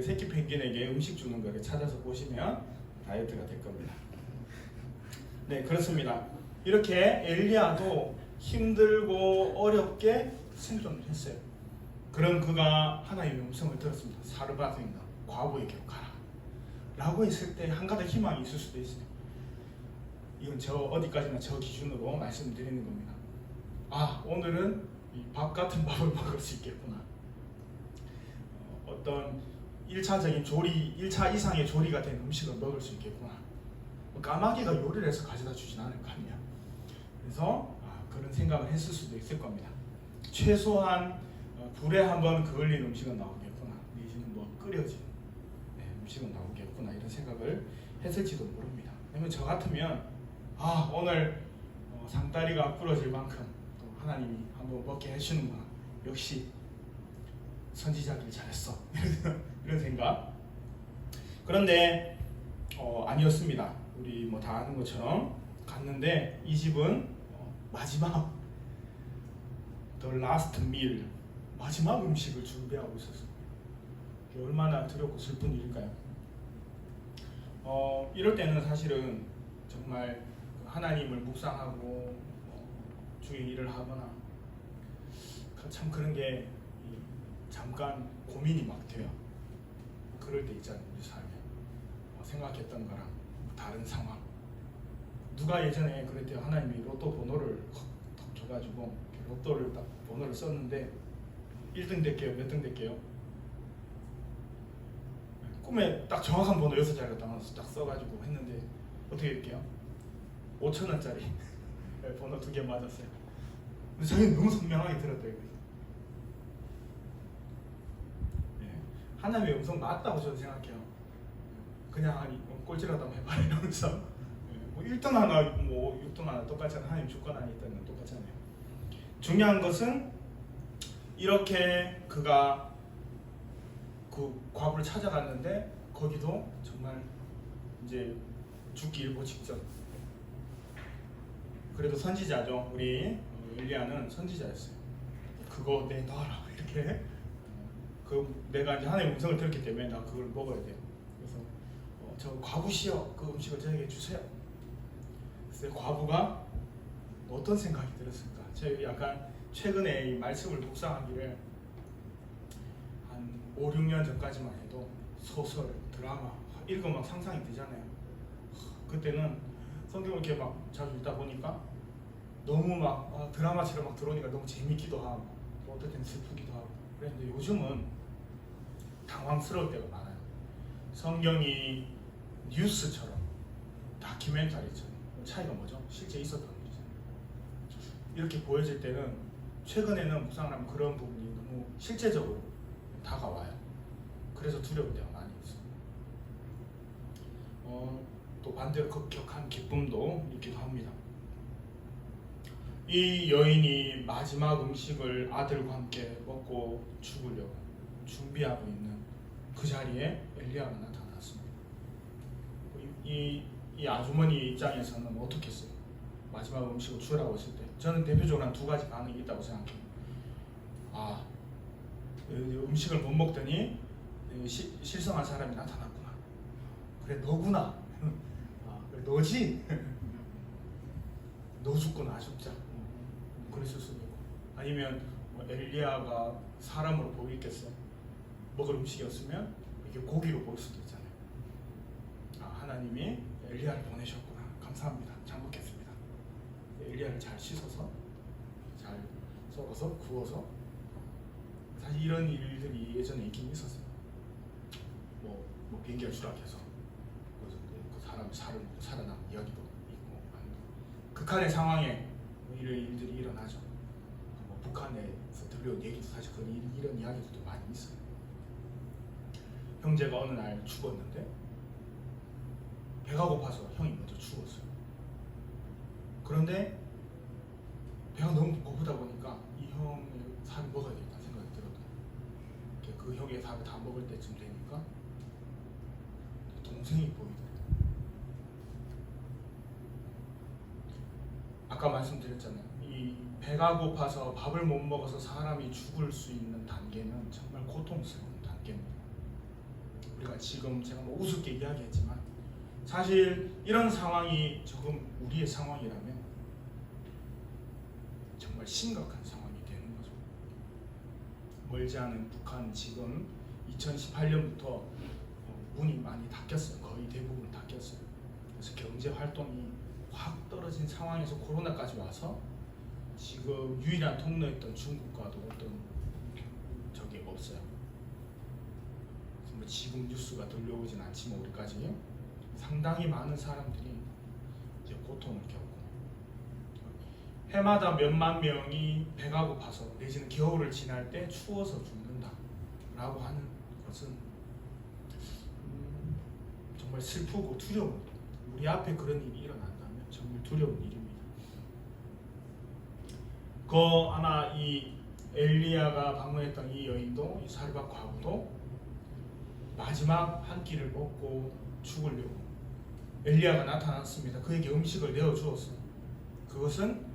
새끼 펭귄에게 음식 주는 거를 찾아서 보시면 다이어트가 될 겁니다. 네, 그렇습니다. 이렇게 엘리야도 힘들고 어렵게 생존을 했어요. 그런 그가 하나님의 음성을 들었습니다. 사르밧에 있는 과부에게 가라 라고 했을 때 한가닥 희망이 있을 수도 있어요. 이건 저 어디까지나 저 기준으로 말씀드리는 겁니다. 오늘은 이 밥 같은 밥을 먹을 수 있겠구나. 어떤 1차적인 조리, 1차 이상의 조리가 된 음식을 먹을 수 있겠구나. 까마귀가 요리를 해서 가져다 주진 않을 거 아니야. 그래서 그런 생각을 했을 수도 있을 겁니다. 최소한 불에 한번 그을린 음식은 나오겠구나. 내지는 끓여진 음식은 나오겠구나. 이런 생각을 했을지도 모릅니다. 왜냐면 저 같으면 오늘 상다리가 부러질 만큼 또 하나님이 한번 먹게 해주는구나. 역시 선지자길 잘했어. 이런 생각. 그런데 아니었습니다. 우리 다 아는 것처럼 갔는데 이 집은 마지막 the last meal, 마지막 음식을 준비하고 있었어요. 얼마나 두렵고 슬픈 일일까요? 이럴 때는 사실은 정말 하나님을 묵상하고 주의 일을 하거나 참 그런 게 잠깐 고민이 막 돼요. 그럴 때 있잖아요. 우리 삶에 생각했던 거랑 다른 상황. 누가 예전에 그랬대요. 하나님이 로또 번호를 턱 줘가지고 로또를 딱 번호를 썼는데 1등 될게요. 몇 등 될게요? 꿈에 딱 정확한 번호 6자리가 딱 써가지고 했는데 어떻게 될게요? 5,000원짜리 번호 2개 맞았어요. 근데 자기는 너무 선명하게 들었대요. 하나님의 음성 맞다고 저는 생각해요. 그냥 아니 꼴찌라도 한번 해봐 이러면서 뭐 1등 하나 뭐 6등 하나 똑같잖아요. 하나님 주권 안에 있다는 건 똑같잖아요. 중요한 것은 이렇게 그가 그 과부를 찾아갔는데 거기도 정말 이제 죽기 일보 직전. 그래도 선지자죠. 우리 엘리야는 선지자였어요. 그거 내놔라 이렇게. 내가 이제 하나님의 음성을 들었기 때문에 나 그걸 먹어야 돼요. 그래서 저 과부시여 그 음식을 저에게 주세요. 그래서 과부가 어떤 생각이 들었을까? 제가 약간 최근에 이 말씀을 묵상하기를 한 5, 6년 전까지만 해도 소설, 드라마 읽으면 막 상상이 되잖아요. 그때는 성경을 이렇게 막 자주 읽다 보니까 너무 막 드라마처럼 막 들어오니까 너무 재밌기도 하고 또 어떨 때는 슬프기도 하고 그랬는데 요즘은 당황스러울 때가 많아요. 성경이 뉴스처럼 다큐멘터리처럼 차이가 뭐죠? 실제 있었던 일이잖아요. 이렇게 보여질 때는 최근에는 묵상을 하면 그런 부분이 너무 실제적으로 다가와요. 그래서 두려울 때가 많이 있어요. 또 반대로 격한 기쁨도 있기도 합니다. 이 여인이 마지막 음식을 아들과 함께 먹고 죽으려고 준비하고 있는 그 자리에 엘리야가 나타났습니다. 이 아주머니 입장에서는 어떻게 했어요? 마지막 음식을 주라고 했을 때 저는 대표적으로 한 2가지 반응이 있다고 생각해요. 음식을 못 먹더니 실성한 사람이 나타났구나. 그래 너구나. 그래 너지. 너 죽고 나 죽자. 그랬을 수도 있고 아니면 엘리야가 사람으로 보이겠어요? 먹을 음식이었으면 이게 고기로 보일 수도 있잖아요. 하나님이 엘리야를 보내셨구나. 감사합니다. 잘 먹겠습니다. 엘리야를 잘 씻어서 잘 썰어서 구워서 사실 이런 일들이 예전에 있긴 있었어요. 뭐 비행기가 추락해서 그 사람이 살아남은 이야기도 있고 극한의 상황에 이런 일들이 일어나죠. 북한에서 들려온 얘기도 사실 이런 이야기들도 많이 있어요. 형제가 어느 날 죽었는데 배가 고파서 형이 먼저 죽었어요. 그런데 배가 너무 고프다 보니까 이 형의 살을 먹어야겠다는 생각이 들었거든요. 그 형의 살을 다 먹을 때쯤 되니까 동생이 보이더라고요. 아까 말씀드렸잖아요. 이 배가 고파서 밥을 못 먹어서 사람이 죽을 수 있는 단계는 정말 고통스러운 단계입니다. 우리가 지금 제가 뭐 우습게 이야기했지만 사실 이런 상황이 조금 우리의 상황이라면 정말 심각한 상황이 되는 거죠. 멀지 않은 북한 지금 2018년부터 문이 많이 닫혔어요. 거의 대부분 닫혔어요. 그래서 경제 활동이 확 떨어진 상황에서 코로나까지 와서 지금 유일한 통로였던 중국과도 어떤 적이 없어요. 뭐 지금 뉴스가 들려오진 않지만 우리까지 상당히 많은 사람들이 이제 고통을 겪고 해마다 몇만 명이 배가 고파서 내지는 겨울을 지날 때 추워서 죽는다라고 하는 것은 정말 슬프고 두려운 우리 앞에 그런 일이 일어난다면 정말 두려운 일입니다. 아마 이 엘리야가 방문했던 이 여인도 이 사르밧 과부도 마지막 한 끼를 먹고 죽으려고 엘리야가 나타났습니다. 그에게 음식을 내어 주었어요. 그것은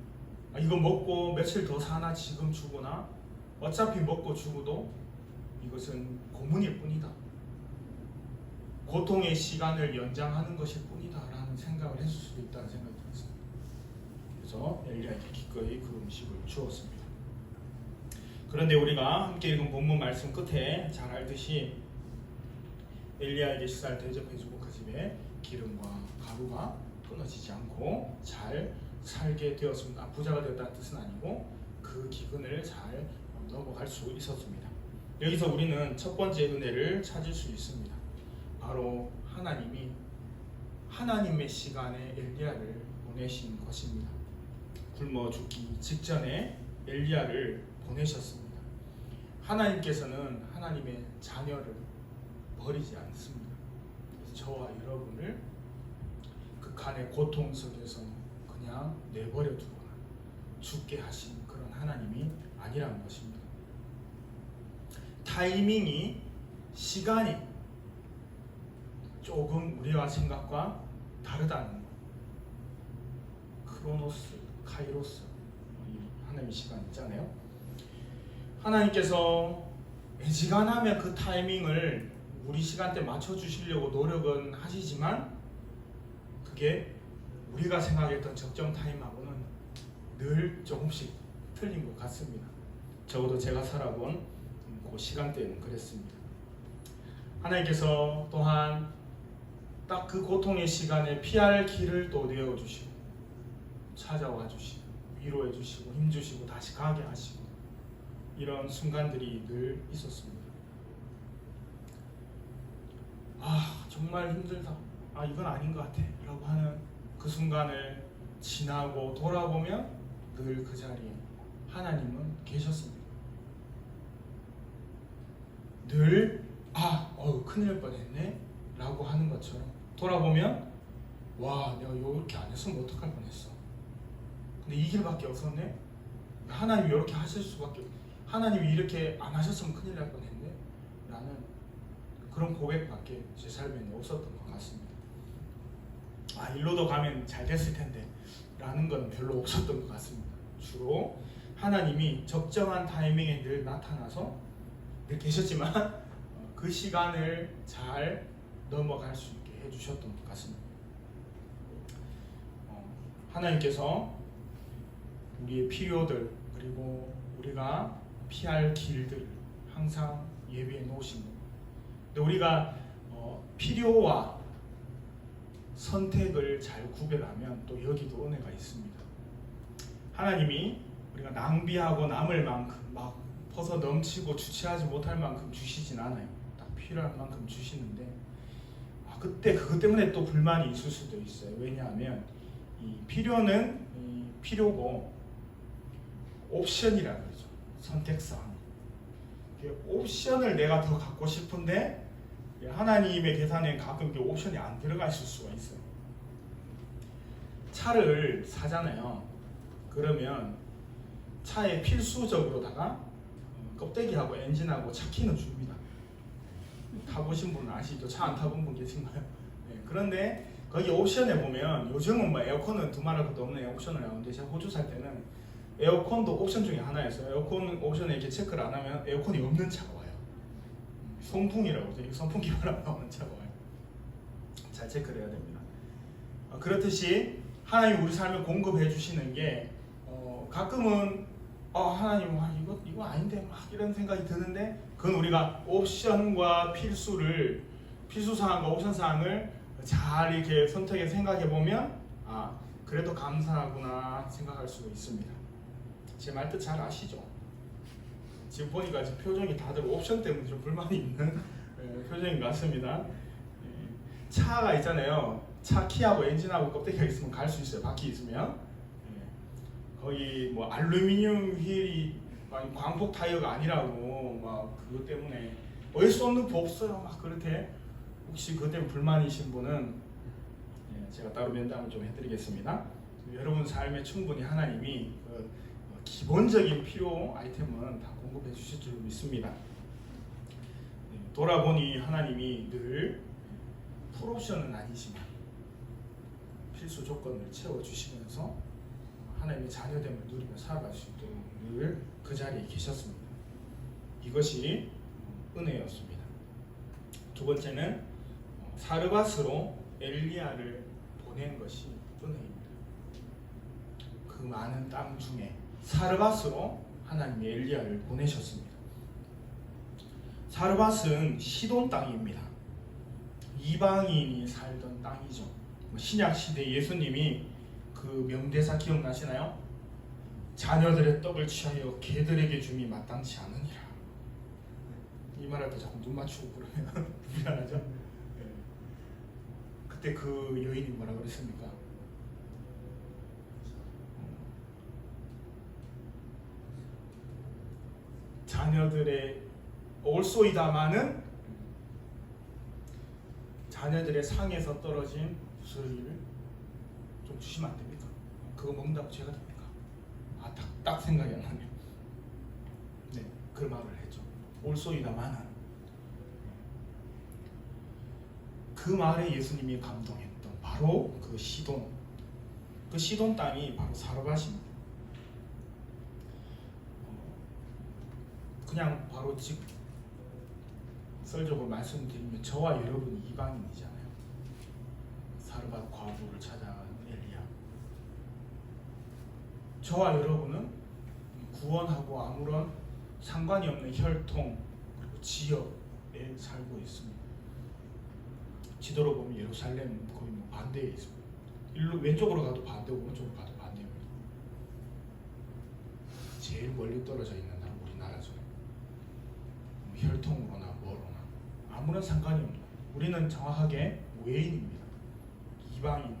이거 먹고 며칠 더 사나 지금 죽으나 어차피 먹고 죽어도 이것은 고문일 뿐이다. 고통의 시간을 연장하는 것일 뿐이다 라는 생각을 했을 수도 있다는 생각이 들었습니다. 그래서 엘리야에게 기꺼이 그 음식을 주었습니다. 그런데 우리가 함께 읽은 본문 말씀 끝에 잘 알듯이 엘리야에게 식사를 대접해주고 그 집에 기름과 가루가 끊어지지 않고 잘 살게 되었습니다. 부자가 되었다는 뜻은 아니고 그 기근을 잘 넘어갈 수 있었습니다. 여기서 우리는 첫 번째 은혜를 찾을 수 있습니다. 바로 하나님이 하나님의 시간에 엘리야를 보내신 것입니다. 굶어 죽기 직전에 엘리야를 보내셨습니다. 하나님께서는 하나님의 자녀를 버리지 않습니다. 그래서 저와 여러분을 극한의 고통 속에서 그냥 내버려 두거나 죽게 하신 그런 하나님이 아니라는 것입니다. 타이밍이, 시간이 조금 우리와 생각과 다르다는 것. 크로노스, 카이로스, 이 하나님의 시간 있잖아요. 하나님께서 애지간하면 그 타이밍을 우리 시간대 맞춰주시려고 노력은 하시지만 그게 우리가 생각했던 적정 타임하고는 늘 조금씩 틀린 것 같습니다. 적어도 제가 살아본 그 시간대에는 그랬습니다. 하나님께서 또한 딱 그 고통의 시간에 피할 길을 또 내어주시고 찾아와 주시고 위로해 주시고 힘 주시고 다시 가게 하시고 이런 순간들이 늘 있었습니다. 아 정말 힘들다, 아 이건 아닌 것 같아 라고 하는 그 순간을 지나고 돌아보면 늘 그 자리에 하나님은 계셨습니다. 늘 큰일 날 뻔했네 라고 하는 것처럼 돌아보면 와 내가 이렇게 안 했으면 어떡할 뻔했어, 근데 이 길밖에 없었네, 하나님이 이렇게 하실 수밖에, 하나님이 이렇게 안 하셨으면 큰일 날 뻔했네 라는 그런 고백밖에 제 삶에는 없었던 것 같습니다. 일로도 가면 잘 됐을 텐데 라는 건 별로 없었던 것 같습니다. 주로 하나님이 적정한 타이밍에 늘 나타나서 늘 계셨지만 그 시간을 잘 넘어갈 수 있게 해주셨던 것 같습니다. 하나님께서 우리의 필요들 그리고 우리가 피할 길들을 항상 예비해 놓으신 것. 근데 우리가 필요와 선택을 잘 구별하면 또 여기도 은혜가 있습니다. 하나님이 우리가 낭비하고 남을 만큼 막 퍼서 넘치고 주체하지 못할 만큼 주시진 않아요. 딱 필요한 만큼 주시는데 그때 그것 때문에 또 불만이 있을 수도 있어요. 왜냐하면 이 필요는 필요고 옵션이라고 그러죠. 선택사항. 옵션을 내가 더 갖고 싶은데 하나님의 계산에 가끔 옵션이 안 들어가 있을 수가 있어요. 차를 사잖아요. 그러면 차에 필수적으로다가 껍데기하고 엔진하고 차키는 줍니다. 타보신 분은 아시죠? 차 안 타본 분 계신가요? 네, 그런데 거기 옵션에 보면 요즘은 뭐 에어컨은 두말할 것도 없는 옵션을 나오는데 제가 호주 살 때는 에어컨도 옵션 중에 하나였어요. 에어컨 옵션에 이렇게 체크를 안 하면 에어컨이 없는 차가 와요. 송풍이라고 하죠. 선풍기만 안 나오는 차가 와요. 잘 체크를 해야 됩니다. 그렇듯이 하나님 우리 삶을 공급해 주시는 게 가끔은 하나님 이거 아닌데 막 이런 생각이 드는데 그건 우리가 옵션과 필수사항과 옵션사항을 잘 이렇게 선택해 생각해 보면 그래도 감사하구나 생각할 수 있습니다. 제 말뜻 잘 아시죠? 지금 보니까 지금 표정이 다들 옵션 때문에 좀 불만이 있는 표정인 것 같습니다. 차가 있잖아요. 차 키하고 엔진하고 껍데기가 있으면 갈 수 있어요. 바퀴 있으면. 거의 뭐 알루미늄 휠이 광폭 타이어가 아니라고 막 그것 때문에 어쩔 수 없는 법 없어요. 막 그렇게 혹시 그것 때문에 불만이신 분은 제가 따로 면담을 좀 해드리겠습니다. 여러분 삶에 충분히 하나님이 기본적인 필요 아이템은 다 공급해 주실 줄 믿습니다. 돌아보니 하나님이 늘 풀옵션은 아니지만 필수 조건을 채워주시면서 하나님의 자녀됨을 누리며 살아갈 수 있도록 늘 그 자리에 계셨습니다. 이것이 은혜였습니다. 두 번째는 사르밧으로 엘리야를 보낸 것이 은혜입니다. 그 많은 땅 중에 사르밧으로 하나님이 엘리야를 보내셨습니다. 사르밧은 시돈 땅입니다. 이방인이 살던 땅이죠. 신약 시대 예수님이 그 명대사 기억나시나요? 자녀들의 떡을 취하여 개들에게 줌이 마땅치 않으니라. 이 말할 때 자꾸 눈 맞추고 그러면 미안하죠? 네. 그때 그 여인이 뭐라 그랬습니까? 자녀들의 올소이다마는 자녀들의 상에서 떨어진 부스러기를 좀 주시면 안 됩니까? 그거 먹는다고 죄가 됩니까? 딱 생각이 안 나네요. 네, 그 말을 했죠. 올소이다마는. 그 말에 예수님이 감동했던 바로 그 시돈 땅이 바로 사르밧입니다. 그냥 바로 썰적으로 말씀드리면 저와 여러분이 이방인이잖아요. 사르밧 과부를 찾아간 엘리야. 저와 여러분은 구원하고 아무런 상관이 없는 혈통 그리고 지역에 살고 있습니다. 지도로 보면 예루살렘 거의 반대에 있습니다. 일로 왼쪽으로 가도 반대고 오른쪽으로 가도 반대입니다. 제일 멀리 떨어져 있는 나라 우리나라죠. 혈통으로나 뭐로나 아무런 상관이 없는, 우리는 정확하게 외인입니다. 이방인,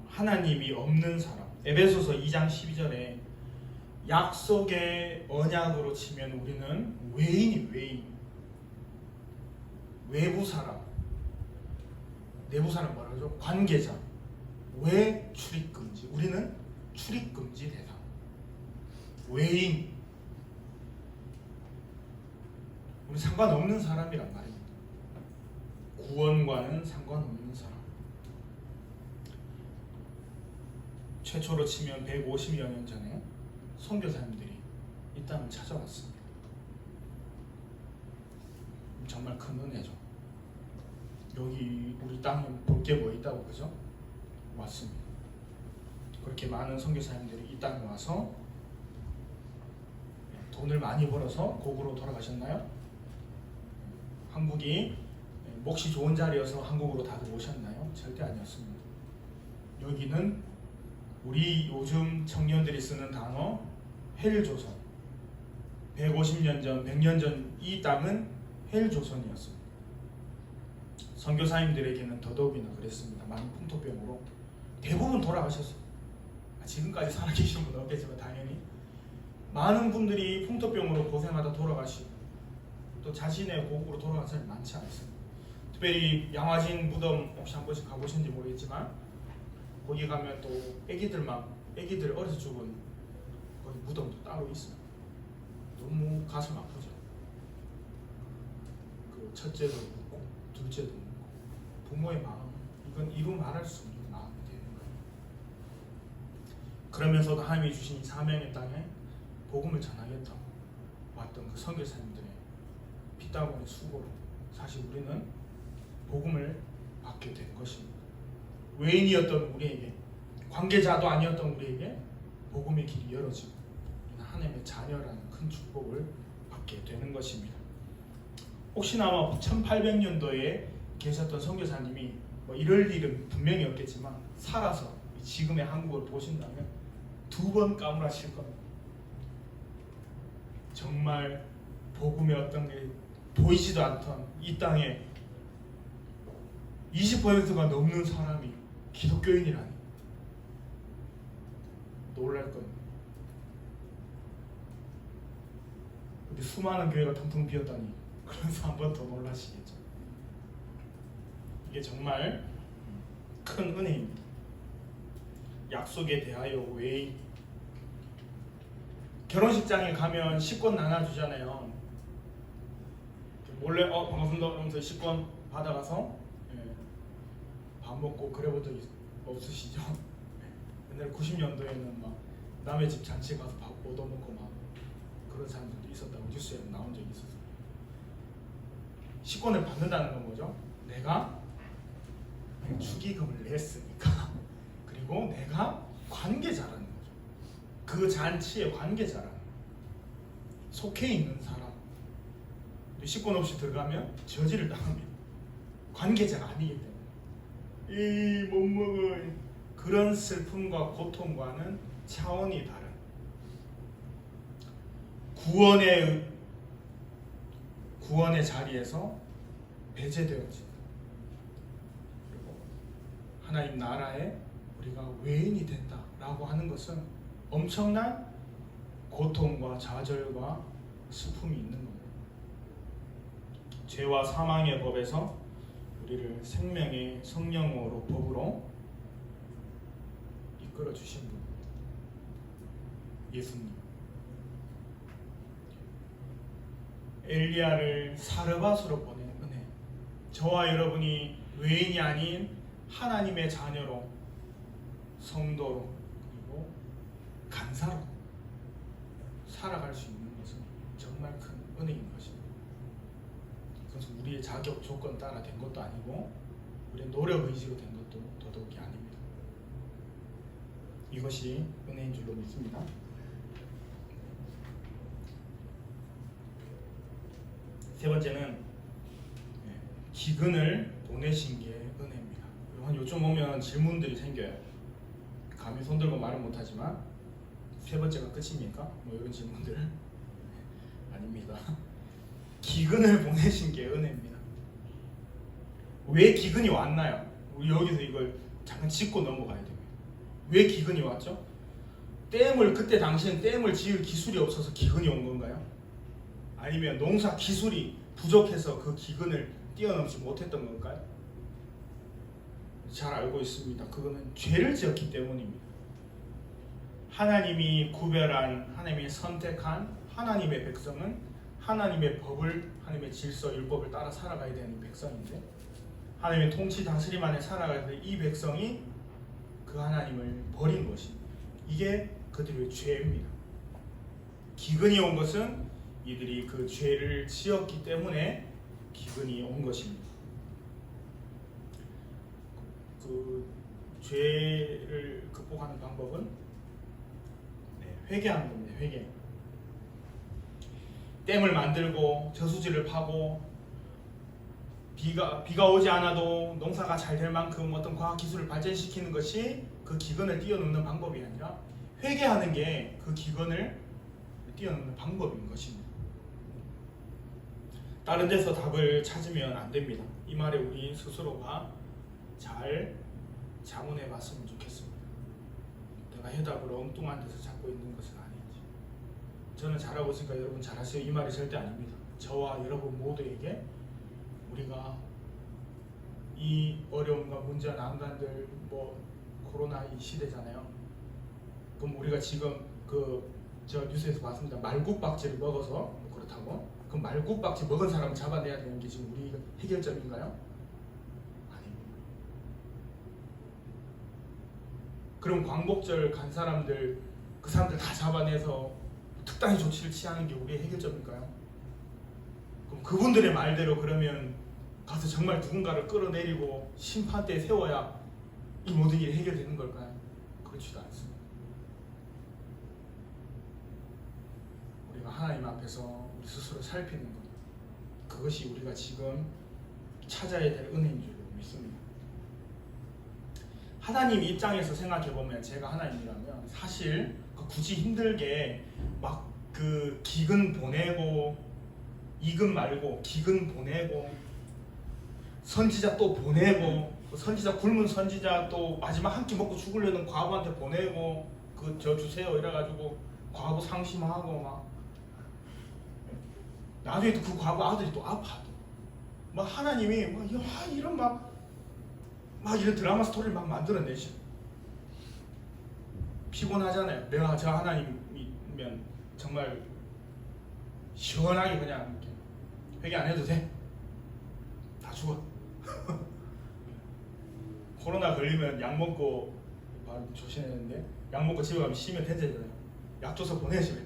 하나님이 없는 사람. 에베소서 2장 12절에 약속의 언약으로 치면 우리는 외인. 외부 사람, 내부 사람 뭐라 그러죠? 관계자. 왜 출입 금지? 우리는 출입 금지 대상. 외인. 우리 상관없는 사람이란 말입니다. 구원과는 상관없는 사람. 최초로 치면 150여 년 전에 선교사님들이 이 땅을 찾아왔습니다. 정말 큰 은혜죠. 여기 우리 땅에 볼 게 뭐 있다고, 그죠? 왔습니다. 그렇게 많은 선교사님들이 이 땅에 와서 돈을 많이 벌어서 고국으로 돌아가셨나요? 한국이 몫이 좋은 자리여서 한국으로 다들 오셨나요? 절대 아니었습니다. 여기는 우리 요즘 청년들이 쓰는 단어 헬조선. 150년 전, 100년 전 이 땅은 헬조선이었습니다. 선교사님들에게는 더더욱이나 그랬습니다. 많은 풍토병으로 대부분 돌아가셨어요. 지금까지 살아계신 분은 없겠지만 당연히 많은 분들이 풍토병으로 고생하다 돌아가시고 또 자신의 고국으로 돌아간 사람이 많지 않습니다. 특별히 양화진 무덤 혹시 한 번씩 가보셨는지 모르겠지만 거기 가면 또 애기들 어려서 죽은 거기 무덤도 따로 있어요. 너무 가슴 아프죠. 그 첫째도 묻고 둘째도 묻고 부모의 마음, 이건 이루 말할 수 없는 마음이 되는 거예요. 그러면서도 하나님이 주신 이 사명의 땅에 복음을 전하겠다고 왔던 그 선교사님들의 피땀흘린 수고로 사실 우리는 복음을 받게 된 것입니다. 외인이었던 우리에게, 관계자도 아니었던 우리에게 복음의 길이 열어지고 하나님의 자녀라는 큰 축복을 받게 되는 것입니다. 혹시나 1800년도에 계셨던 선교사님이 이럴 일은 분명히 없겠지만 살아서 지금의 한국을 보신다면 2번 까무라칠 겁니다. 정말 복음의 어떤 게 보이지도 않던 이 땅에 20%가 넘는 사람이 기독교인이라니 놀랄 겁니다. 근데 수많은 교회가 텅텅 비었다니 그래서 한 번 더 놀라시겠죠. 이게 정말 큰 은혜입니다. 약속에 대하여 외인. 결혼식장에 가면 식권 나눠주잖아요. 몰래 반갑습니다 이러면서 식권 받아가서 밥 먹고 그래본 적 없으시죠? 옛날 90년도에는 막 남의 집 잔치 가서 밥 얻어먹고 막 그런 사람들도 있었다고 뉴스에 나온 적이 있었어요. 식권을 받는다는 건 뭐죠? 내가 축의금을 냈으니까 그리고 내가 관계자라는 거죠. 그 잔치의 관계자라는 거죠. 속해 있는 사람. 식권 없이 들어가면 저지를 당합니다. 관계자가 아니기 때문에 이 못 먹어 그런 슬픔과 고통과는 차원이 다른 구원의 자리에서 배제되어진, 그리고 하나님 나라에 우리가 외인이 된다라고 하는 것은 엄청난 고통과 좌절과 슬픔이 있는 겁니다. 죄와 사망의 법에서 우리를 생명의 성령으로 법으로 이끌어 주신 분, 예수님. 엘리야를 사르밧으로 보낸 은혜. 저와 여러분이 외인이 아닌 하나님의 자녀로, 성도로, 그리고 간사로 살아갈 수 있는 것은 정말 큰 은혜인 것입니다. 그것은 우리의 자격 조건 따라 된 것도 아니고 우리의 노력 의지로 된 것도 더더욱이 아닙니다. 이것이 은혜인 줄로 믿습니다. 세 번째는 기근을 보내신 게 은혜입니다. 한 요즘 오면 질문들이 생겨요. 감히 손들고 말은 못하지만 세 번째가 끝입니까? 뭐 이런 질문들 아닙니다. 기근을 보내신 게 은혜입니다. 왜 기근이 왔나요? 우리 여기서 이걸 잠깐 짚고 넘어가야 됩니다. 왜 기근이 왔죠? 그때 당시엔 댐을 지을 기술이 없어서 기근이 온 건가요? 아니면 농사 기술이 부족해서 그 기근을 뛰어넘지 못했던 걸까요? 잘 알고 있습니다. 그거는 죄를 지었기 때문입니다. 하나님이 구별한, 하나님이 선택한 하나님의 백성은 하나님의 법을, 하나님의 질서, 율법을 따라 살아가야 되는 백성인데, 하나님의 통치 다스림 안에 살아가야 될 이 백성이 그 하나님을 버린 것입니다. 이게 그들의 죄입니다. 기근이 온 것은 이들이 그 죄를 지었기 때문에 기근이 온 것입니다. 그 죄를 극복하는 방법은 회개하는 겁니다. 회개. 댐을 만들고 저수지를 파고 비가 오지 않아도 농사가 잘 될 만큼 어떤 과학 기술을 발전시키는 것이 그 기근을 뛰어넘는 방법이 아니라 회개하는 게 그 기근을 뛰어넘는 방법인 것입니다. 다른 데서 답을 찾으면 안 됩니다. 이 말에 우리 스스로가 잘 자문해 봤으면 좋겠습니다. 내가 해답을 엉뚱한 데서 찾고 있는 것은 아닌지. 저는 잘하고 있으니까 여러분 잘하세요, 이 말이 절대 아닙니다. 저와 여러분 모두에게 우리가 이 어려움과 문제와 난관들, 코로나 이 시대잖아요. 그럼 우리가 지금 저 뉴스에서 봤습니다. 말국박쥐를 먹어서 그렇다고? 그럼 말국박쥐 먹은 사람을 잡아내야 되는 게 지금 우리 해결점인가요? 아닙니다. 그럼 광복절 간 사람들, 그 사람들 다 잡아내서 특단의 조치를 취하는 게 우리의 해결점일까요? 그럼 그분들의 말대로 그러면 가서 정말 누군가를 끌어내리고 심판대에 세워야 이 모든 일이 해결되는 걸까요? 그렇지도 않습니다. 우리가 하나님 앞에서 우리 스스로 살피는 것, 그것이 우리가 지금 찾아야 될 은혜인 줄 믿습니다. 하나님 입장에서 생각해보면, 제가 하나님이라면 사실 굳이 힘들게 막 그 기근 보내고, 이근 말고 기근 보내고, 선지자 또 보내고, 선지자 굶은 선지자 또 마지막 한 끼 먹고 죽으려는 과부한테 보내고, 저 주세요 이래가지고 과부 상심하고 막 나중에 또 그 과부 아들이 또 아파도 막 하나님이 막 이런 막 이런 드라마 스토리를 막 만들어내셔. 피곤하잖아요. 내가 저 하나님이면 정말 시원하게 그냥 이렇게 회개 안 해도 돼. 다 죽어. 코로나 걸리면 약 먹고, 말 조심해야 되는데, 약 먹고 집에 가면 쉬면 된대잖아요. 약 줘서 보내, 집에.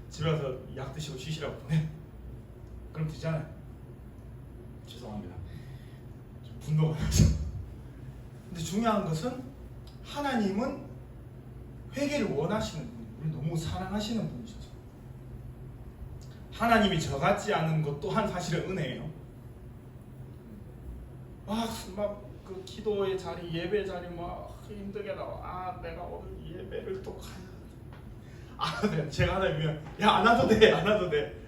집에 가서 약 드시고 쉬시라고 보내. 그럼 되잖아요. 죄송합니다. 좀 분노가 나서. 근데 중요한 것은 하나님은 회개를 원하시는 분, 우리 너무 사랑하시는 분이셔서 하나님이 저 같지 않은 것 또한 사실은 은혜예요. 막 그 기도의 자리, 예배 자리 막 힘들게 나와. 아, 내가 오늘 예배를 또 가야. 아, 네. 제가 하나님이면 야, 안 와도 돼, 안 와도 돼.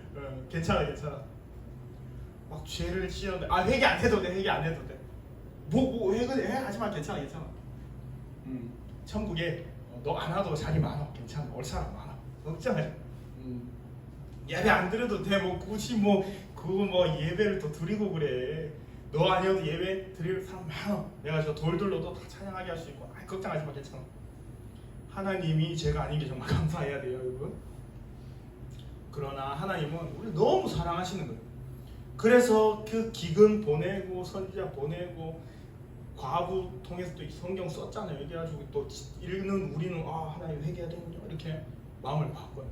괜찮아, 괜찮아. 막 죄를 지었는데 아, 회개 안 해도 돼, 회개 안 해도 돼. 뭐 회개하지 마, 괜찮아, 괜찮아. 천국에 너 안 와도 자리 많아, 괜찮아, 올 사람 많아, 걱정하지 마. 예배 안 드려도 돼. 뭐 굳이 뭐 그거 뭐 예배를 또 드리고 그래. 너 아니어도 예배 드릴 사람 많아. 내가 저 돌들로도 다 찬양하게 할 수 있고. 아, 걱정하지 마, 괜찮아. 하나님이 제가 아닌 게 정말 감사해야 돼요, 여러분. 그러나 하나님은 우리 너무 사랑하시는 거예요. 그래서 그 기근 보내고 선지자 보내고 과부 통해서 또 성경 썼잖아요. 얘기해가지고 또 읽는 우리는 아, 하나님 회개해야 되는군요, 이렇게 마음을 바꿔요.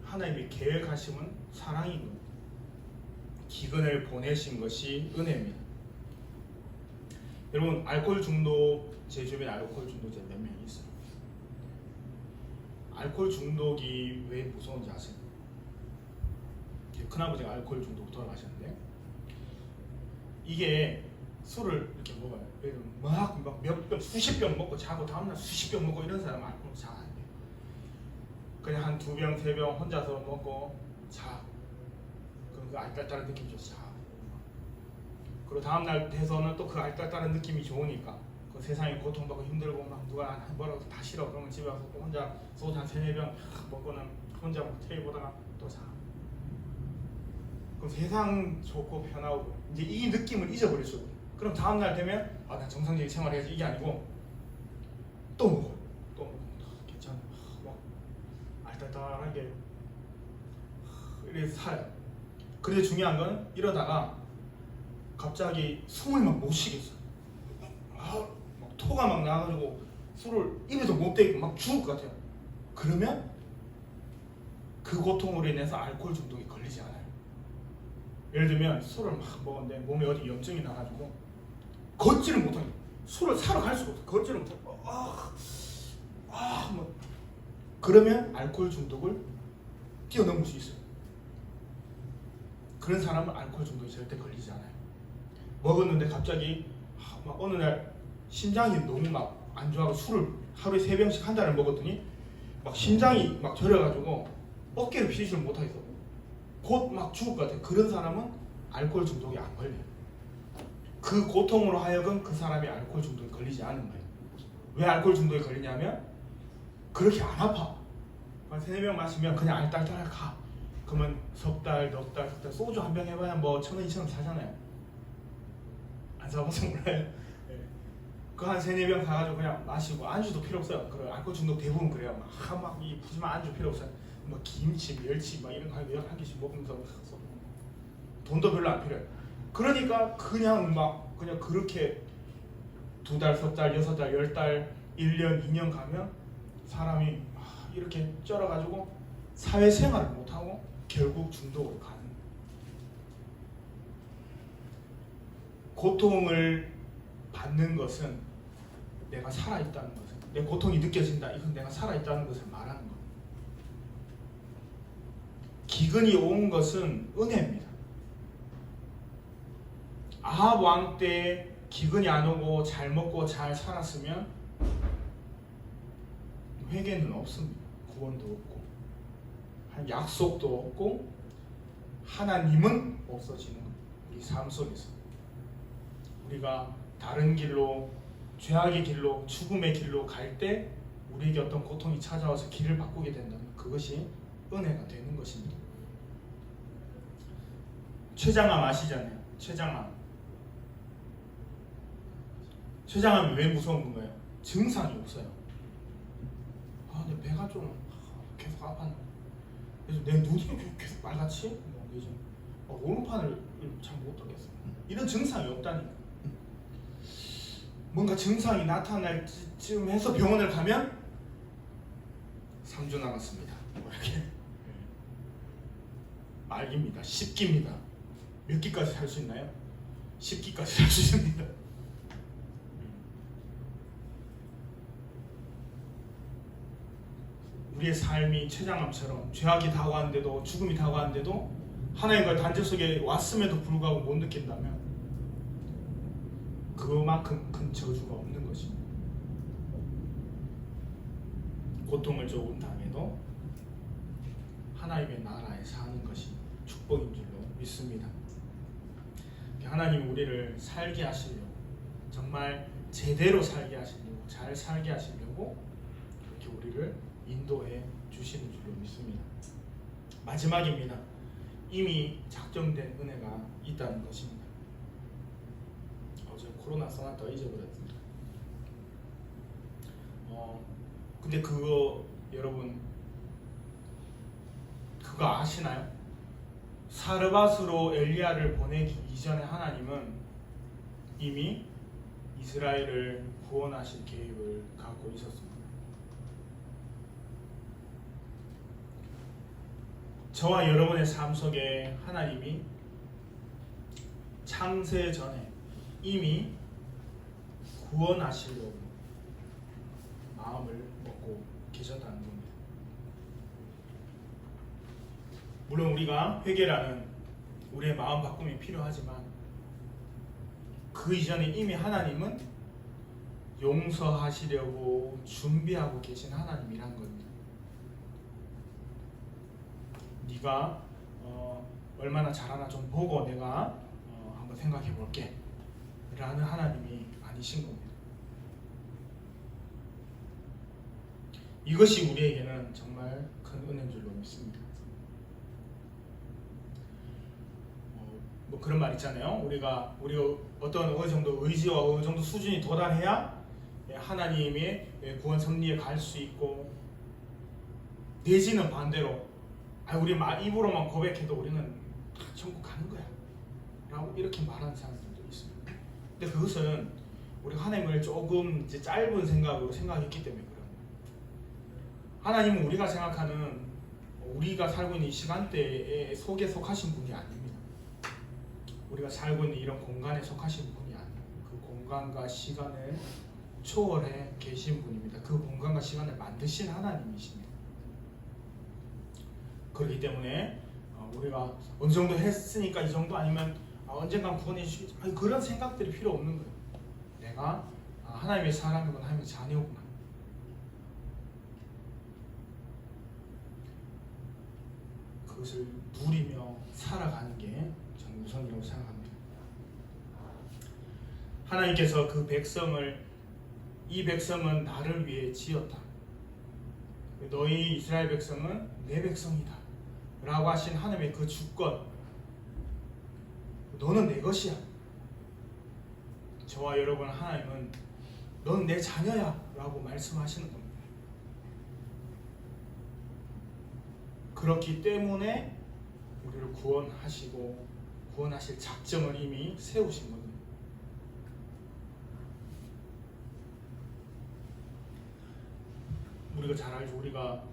하나님이 계획하심은 사랑인 거예요. 기근을 보내신 것이 은혜입니다. 여러분, 알코올 중독, 제 주변에 알코올 중독자 몇 명 있어요. 알코올 중독이 왜 무서운지 아세요? 큰아버지가 알코올 중독 돌아가셨는데 이게 술을 이렇게 먹어요. 막 몇 병, 수십 병 먹고 자고 다음날 수십 병 먹고 이런 사람은 알코올 잘 안 돼요. 그냥 한 2병, 3병 혼자서 먹고 자. 그럼 그 알딸딸한 느낌이 좀 자. 그리고 다음날 돼서는 또 그 알딸딸한 느낌이 좋으니까 그 세상에 고통받고 힘들고 막 누가 뭐라고 다 싫어. 그러면 집에 와서 또 혼자 소주 한 3-4병 먹고는 혼자 테레비 보다가 또 자. 그럼 세상 좋고 편하고 이제 이 느낌을 잊어버릴 수 없어요. 그럼 다음날 되면 아, 나 정상적인 생활해야지, 이게 아니고 또 먹어요. 또 먹고 괜찮아. 막 알딸딸하게 이렇게 살아요. 근데 중요한 건 이러다가 갑자기 숨을 막 못 쉬겠어요. 막 토가 막 나가지고 술을 입에도 못 대고 막 죽을 것 같아요. 그러면 그 고통으로 인해서 알코올 중독이 걸리지 않아요. 예를 들면 술을 막 먹었는데 몸에 어디 염증이 나가지고 걷지를 못하고 술을 사러 갈 수가 없어요. 걷지를 못하고 뭐 그러면 알코올 중독을 뛰어넘을 수 있어요. 그런 사람은 알코올 중독이 절대 걸리지 않아요. 먹었는데 갑자기 막 어느 날 심장이 너무 막 안 좋아서 술을 하루에 3병씩 한 달을 먹었더니 막 심장이 막 저려가지고 어깨를 피지를 못하겠어. 곧 막 죽을 것 같아요. 그런 사람은 알코올 중독이 안 걸려요. 그 고통으로 하여금 그 사람이 알코올 중독에 걸리지 않은 거예요. 왜 알코올 중독에 걸리냐면 그렇게 안 아파. 한 3-4병 마시면 그냥 알딸딸 가. 그러면 석 달, 넉 달 소주 한 병 해봐야 뭐 1,000원, 2,000원 사잖아요. 안 사봐서 몰라요. 그 한 3-4병 사가지고 그냥 마시고 안주도 필요 없어요. 그 알코올 중독 대부분 그래요. 막 이 푸짐한 안주 필요 없어요. 뭐 김치, 멸치 막 이런 거 한 개씩 먹으면서 돈도 별로 안 필요해요. 그러니까 그냥 막 그냥 그렇게 2달, 석 달, 6달, 10달, 1년, 2년 가면 사람이 이렇게 쩔어가지고 사회생활을 못하고 결국 중독으로 가는 거예요. 고통을 받는 것은 내가 살아있다는 것은, 내 고통이 느껴진다, 이건 내가 살아있다는 것을 말하는 거예요. 기근이 온 것은 은혜입니다. 아합 왕 때 기근이 안 오고 잘 먹고 잘 살았으면 회개는 없습니다. 구원도 없고 약속도 없고 하나님은 없어지는 거예요. 우리 삶 속에서 우리가 다른 길로, 죄악의 길로, 죽음의 길로 갈 때 우리에게 어떤 고통이 찾아와서 길을 바꾸게 된다면 그것이 은혜가 되는 것입니다. 췌장암 아시잖아요. 췌장암이 왜 무서운 건가요? 증상이 없어요. 내 배가 좀 계속 아팠네. 그래서 내 눈이 계속 빨갛지? 뭐 요즘 오른팔을 잘 못 들겠어. 이런 증상이 없다니까. 뭔가 증상이 나타날 쯤 해서 병원을 가면 3주 남았습니다. 이렇게 말깁니다. 10기입니다. 몇 기까지 살 수 있나요? 10기까지 살 수 있습니다. 우리의 삶이 췌장암처럼 죄악이 다가왔는데도, 죽음이 다가왔는데도 하나님과의 단절 속에 왔음에도 불구하고 못 느낀다면 그만큼 큰 저주가 없는 것입니다. 고통을 조금 당해도 하나님의 나라에 사는 것이 축복인 줄로 믿습니다. 하나님 우리를 살게 하시려고, 정말 제대로 살게 하시려고, 잘 살게 하시려고 그렇게 우리를 인도해 주시는 줄로 믿습니다. 마지막입니다. 이미 작정된 은혜가 있다는 것입니다. 어제 코로나 소나타 잊어버렸습니다. 근데 그거 여러분 그거 아시나요? 사르밧으로 엘리야를 보내기 이전에 하나님은 이미 이스라엘을 구원하실 계획을 갖고 있었습니다. 저와 여러분의 삶 속에 하나님이 창세 전에 이미 구원하시려고 마음을 먹고 계셨다는 겁니다. 물론 우리가 회개라는 우리의 마음 바꿈이 필요하지만 그 이전에 이미 하나님은 용서하시려고 준비하고 계신 하나님이란 겁니다. 네가 얼마나 잘하나 좀 보고 내가 한번 생각해 볼게 라는 하나님이 아니신 겁니다. 이것이 우리에게는 정말 큰 은혜인 줄로 믿습니다. 뭐 그런 말 있잖아요. 우리가 어느 정도 의지와 어느 정도 수준이 도달해야 하나님의 구원 섭리에 갈 수 있고, 내지는 반대로 우리 입으로만 고백해도 우리는 천국 가는 거야 라고 이렇게 말하는 사람들도 있습니다. 근데 그것은 우리가 하나님을 조금 이제 짧은 생각으로 생각했기 때문에 그래요. 하나님은 우리가 생각하는, 우리가 살고 있는 이 시간대에 속에 속하신 분이 아닙니다. 우리가 살고 있는 이런 공간에 속하신 분이 아니에요. 그 공간과 시간을 초월해 계신 분입니다. 그 공간과 시간을 만드신 하나님이십니다. 그렇기 때문에 우리가 어느 정도 했으니까 이 정도 아니면 언젠간 구원해 주시겠지, 그런 생각들이 필요 없는 거예요. 내가 하나님의 사람이구나, 하나님의 자녀구나. 그것을 누리며 살아가는 게 저는 우선이라고 생각합니다. 하나님께서 그 백성을, 이 백성은 나를 위해 지었다, 너희 이스라엘 백성은 내 백성이다 라고 하신 하나님의 그 주권, 너는 내 것이야. 저와 여러분, 하나님은 넌 내 자녀야 라고 말씀하시는 겁니다. 그렇기 때문에 우리를 구원하시고 구원하실 작정을 이미 세우신 겁니다. 우리가 잘 알죠. 우리가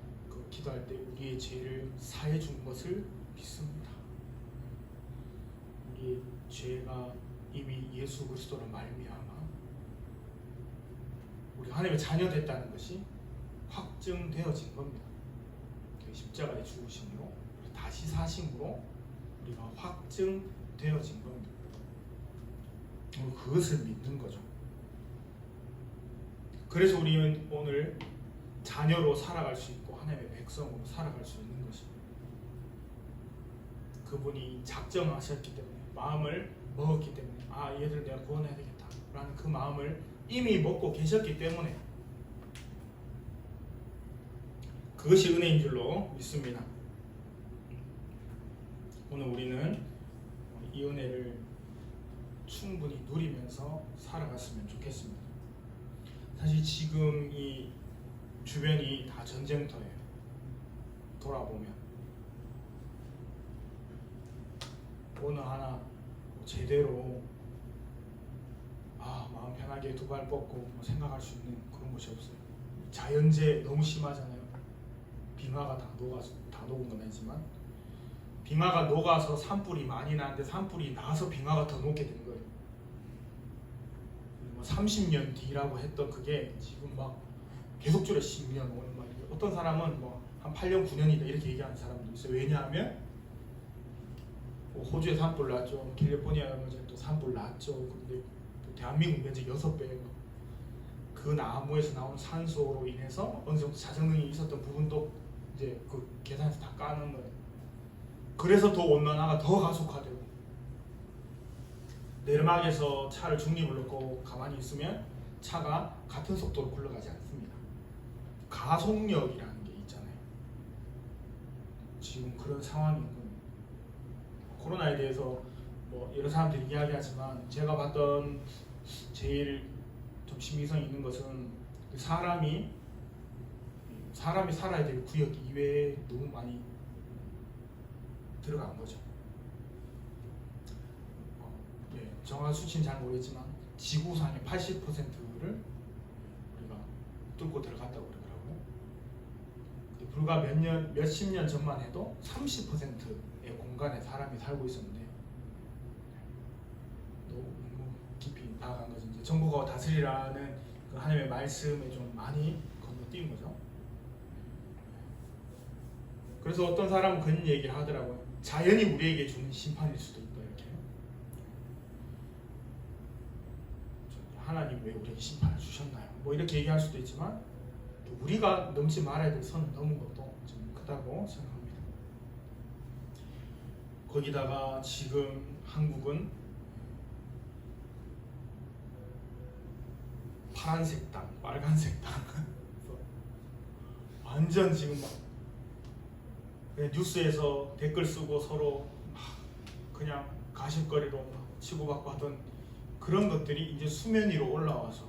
기도할 때 우리의 죄를 사해 준 것을 믿습니다. 우리의 죄가 이미 예수 그리스도로 말미암아 우리 하나님의 자녀 됐다는 것이 확증되어진 겁니다. 십자가의 죽으심으로, 다시 사심으로 우리가 확증되어진 겁니다. 그것을 믿는 거죠. 그래서 우리는 오늘 자녀로 살아갈 수 있고 하나님의 백성으로 살아갈 수 있는 것입니다. 그분이 작정하셨기 때문에, 마음을 먹었기 때문에, 얘들 내가 구원해야 되겠다 라는 그 마음을 이미 먹고 계셨기 때문에 그것이 은혜인 줄로 믿습니다. 오늘 우리는 이 은혜를 충분히 누리면서 살아갔으면 좋겠습니다. 사실 지금 이 주변이 다 전쟁터예요. 돌아보면 어느 하나 제대로 마음 편하게 두 발 뻗고 생각할 수 있는 그런 곳이 없어요. 자연재해 너무 심하잖아요. 빙하가 다 녹은 건 아니지만 빙하가 녹아서 산불이 많이 나는데 산불이 나서 빙하가 더 녹게 된 거예요. 30년 뒤라고 했던 그게 지금 막 계속 줄여 10년, 5년, 어떤 사람은 한 8년, 9년이다 이렇게 얘기하는 사람도 있어요. 왜냐하면 호주에 산불 났죠, 캘리포니아에 또 산불 났죠. 근데 대한민국 면적 6배예요. 그 나무에서 나오는 산소로 인해서 어느 정도 자정능이 있었던 부분도 이제 그 계산해서 다 까는 거예요. 그래서 더 온난화가 더 가속화되고, 내리막에서 차를 중립을 놓고 가만히 있으면 차가 같은 속도로 굴러가지 않습니다. 가속력이라는 게 있잖아요. 지금 그런 상황인 겁니다. 코로나에 대해서 뭐 여러 사람들이 이야기하지만 제가 봤던 제일 좀 신빙성이 있는 것은 사람이 살아야 될 구역 이외에 너무 많이 들어간 거죠. 정확한 수치는 잘 모르겠지만 지구상의 80%를 우리가 뚫고 들어갔다고 그러더라고요. 근데 불과 몇십 년 전만 해도 30%의 공간에 사람이 살고 있었는데 너무 깊이 나아간 거죠. 이제 정부가 다스리라는 그 하나님의 말씀에 좀 많이 건너뛴 거죠. 그래서 어떤 사람은 그런 얘기를 하더라고요. 자연이 우리에게 주는 심판일 수도 있다, 이렇게. 하나님 왜 우리에게 심판을 주셨나요? 뭐 이렇게 얘기할 수도 있지만 또 우리가 넘지 말아야 될 선을 넘은 것도 좀 크다고 생각합니다. 거기다가 지금 한국은 파란색 땅, 빨간색 땅 완전 지금 막 뉴스에서 댓글 쓰고 서로 막 그냥 가십거리로 막 치고받고 하던 그런 것들이 이제 수면 위로 올라와서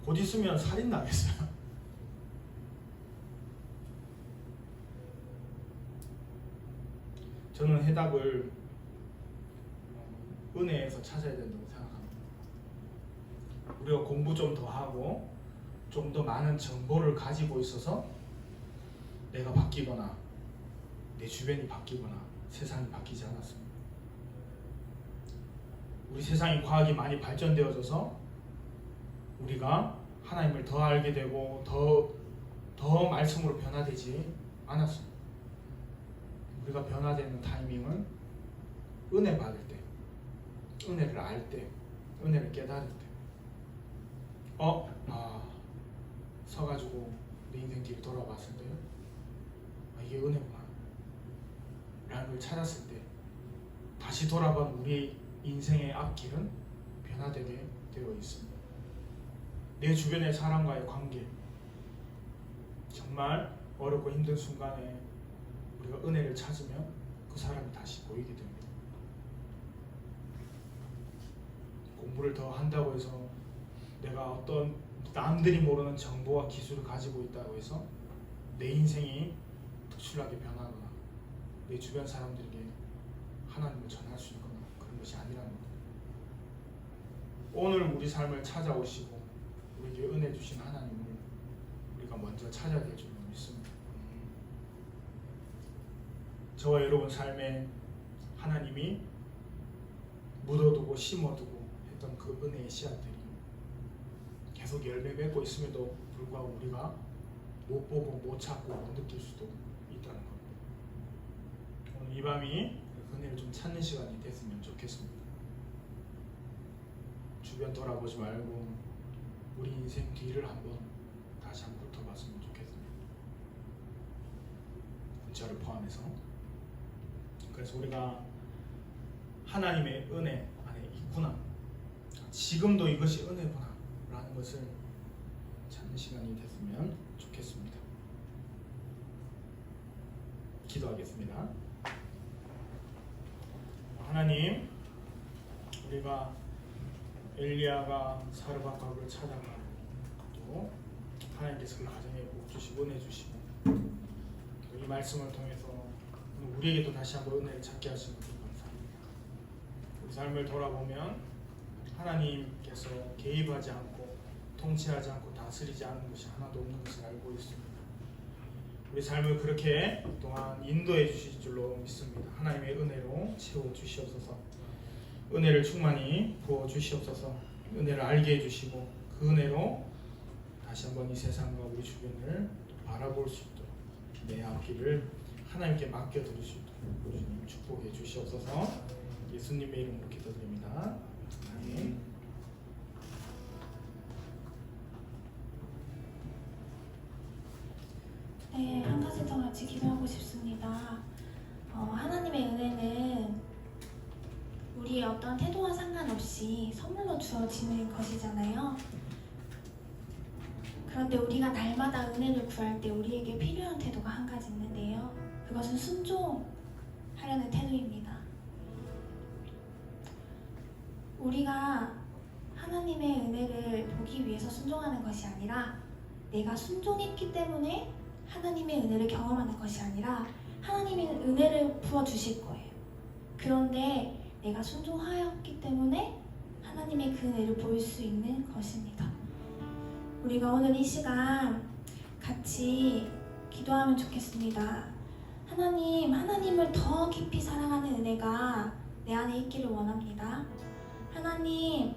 곧 있으면 살인 나겠어요. 저는 해답을 은혜에서 찾아야 된다고 생각합니다. 우리가 공부 좀 더 하고 좀 더 많은 정보를 가지고 있어서 내가 바뀌거나 내 주변이 바뀌거나 세상이 바뀌지 않았습니다. 우리 세상이 과학이 많이 발전되어져서 우리가 하나님을 더 알게 되고 더 말씀으로 변화되지 않았습니다. 우리가 변화되는 타이밍은 은혜 받을 때, 은혜를 알 때, 은혜를 깨달을 때, 서가지고 내 인생 뒤를 돌아봤을 때, 이게 은혜구나 라는 걸 찾았을 때 다시 돌아본 우리 인생의 앞길은 변화되게 되어 있습니다. 내 주변의 사람과의 관계, 정말 어렵고 힘든 순간에 우리가 은혜를 찾으면 그 사람이 다시 보이게 됩니다. 공부를 더 한다고 해서 내가 어떤 남들이 모르는 정보와 기술을 가지고 있다고 해서 내 인생이 특출나게 변하거나 내 주변 사람들에게 하나님을 전할 수 있거나 그런 것이 아니라는 것. 오늘 우리 삶을 찾아오시고 우리에게 은혜 주신 하나님을 우리가 먼저 찾아야 될 줄 믿습니다. 저와 여러분 삶에 하나님이 묻어두고 심어두고 했던 그 은혜의 씨앗들이 계속 열매 맺고 있음에도 불구하고 우리가 못 보고 못 찾고 못 느낄 수도 있다는 겁니다. 오늘 이 밤이 은혜를 좀 찾는 시간이 됐으면 좋겠습니다. 주변 돌아보지 말고 우리 인생 뒤를 한번 다시 한번 훑어봤으면 좋겠습니다. 저를 포함해서. 그래서 우리가 하나님의 은혜 안에 있구나, 지금도 이것이 은혜구나 라는 것을 찾는 시간이 됐으면 좋겠습니다. 기도하겠습니다. 하나님, 우리가 엘리야가 사르밧갑을 찾아가고 또 하나님께서 그 가정에 복 주시고 은혜 주시고 또 이 말씀을 통해서 우리에게도 다시 한번 은혜를 찾게 하시는 것 감사합니다. 우리 삶을 돌아보면 하나님께서 개입하지 않고 통치하지 않고 다스리지 않는 것이 하나도 없는 것을 알고 있습니다. 우리 삶을 그렇게 또한 인도해 주실 줄로 믿습니다. 하나님의 은혜로 채워 주시옵소서. 은혜를 충만히 부어 주시옵소서. 은혜를 알게 해주시고 그 은혜로 다시 한번 이 세상과 우리 주변을 바라볼 수 있도록 내 앞길을 하나님께 맡겨드릴 수 있도록 주님 축복해 주시옵소서. 예수님의 이름으로 기도드립니다. 아멘. 네, 한 가지 더 같이 기도하고 싶습니다. 하나님의 은혜는 우리의 어떤 태도와 상관없이 선물로 주어지는 것이잖아요. 그런데 우리가 날마다 은혜를 구할 때 우리에게 필요한 태도가 한 가지 있는데요. 그것은 순종하려는 태도입니다. 우리가 하나님의 은혜를 보기 위해서 순종하는 것이 아니라 내가 순종했기 때문에 하나님의 은혜를 경험하는 것이 아니라 하나님의 은혜를 부어주실 거예요. 그런데 내가 순종하였기 때문에 하나님의 그 은혜를 보일 수 있는 것입니다. 우리가 오늘 이 시간 같이 기도하면 좋겠습니다. 하나님을 더 깊이 사랑하는 은혜가 내 안에 있기를 원합니다. 하나님의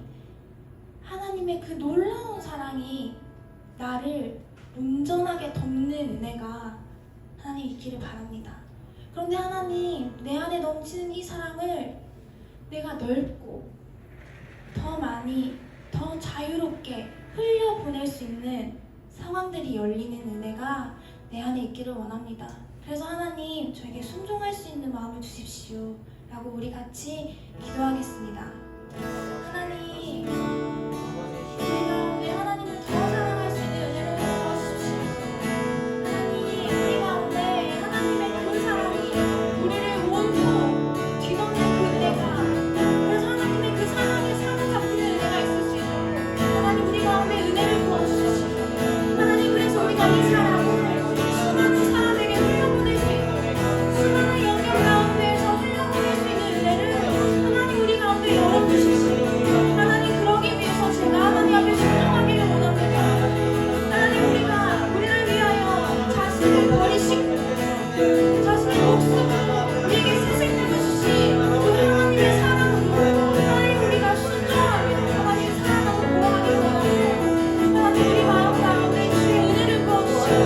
그 놀라운 사랑이 나를 온전하게 덮는 은혜가 하나님 있기를 바랍니다. 그런데 하나님, 내 안에 넘치는 이 사랑을 내가 넓고 더 많이, 더 자유롭게 흘려보낼 수 있는 상황들이 열리는 은혜가 내 안에 있기를 원합니다. 그래서 하나님, 저에게 순종할 수 있는 마음을 주십시오 라고 우리 같이 기도하겠습니다. 하나님, 우리가 오늘 하나님을 더 사랑할 수 있는 은혜를 부어주십시오. 하나님, 우리 가운데 하나님의 그 사랑이 우리를 온통 뒤덮는 그 은혜가, 그래서 하나님의 그 사랑에 사로잡히는 은혜가 있을 수 있도록 하나님, 우리 가운데 은혜를 부어주십시오. 하나님, 그래서 우리가 이 사랑을 수많은 사람에게 흘려보낼 수 있도록, 수많은 영역 가운데에서 흘려보낼 수 있는 은혜를 하나님, 우리 가운데 열어주십시오. 하나님, 그러기 위해서 제가 하나님 앞에 순종하기를 원합니다. 하나님, 우리를 위하여 자신을 버리시고 자신의 목숨으로 우리에게 새 생명을 주신 그 하나님의 사랑으로 하나님, 우리가 순종하며 하나님 사랑하고 보호하기를 원합니다. 하나님, 우리 마음 가운데 주의 은혜를 부어주시고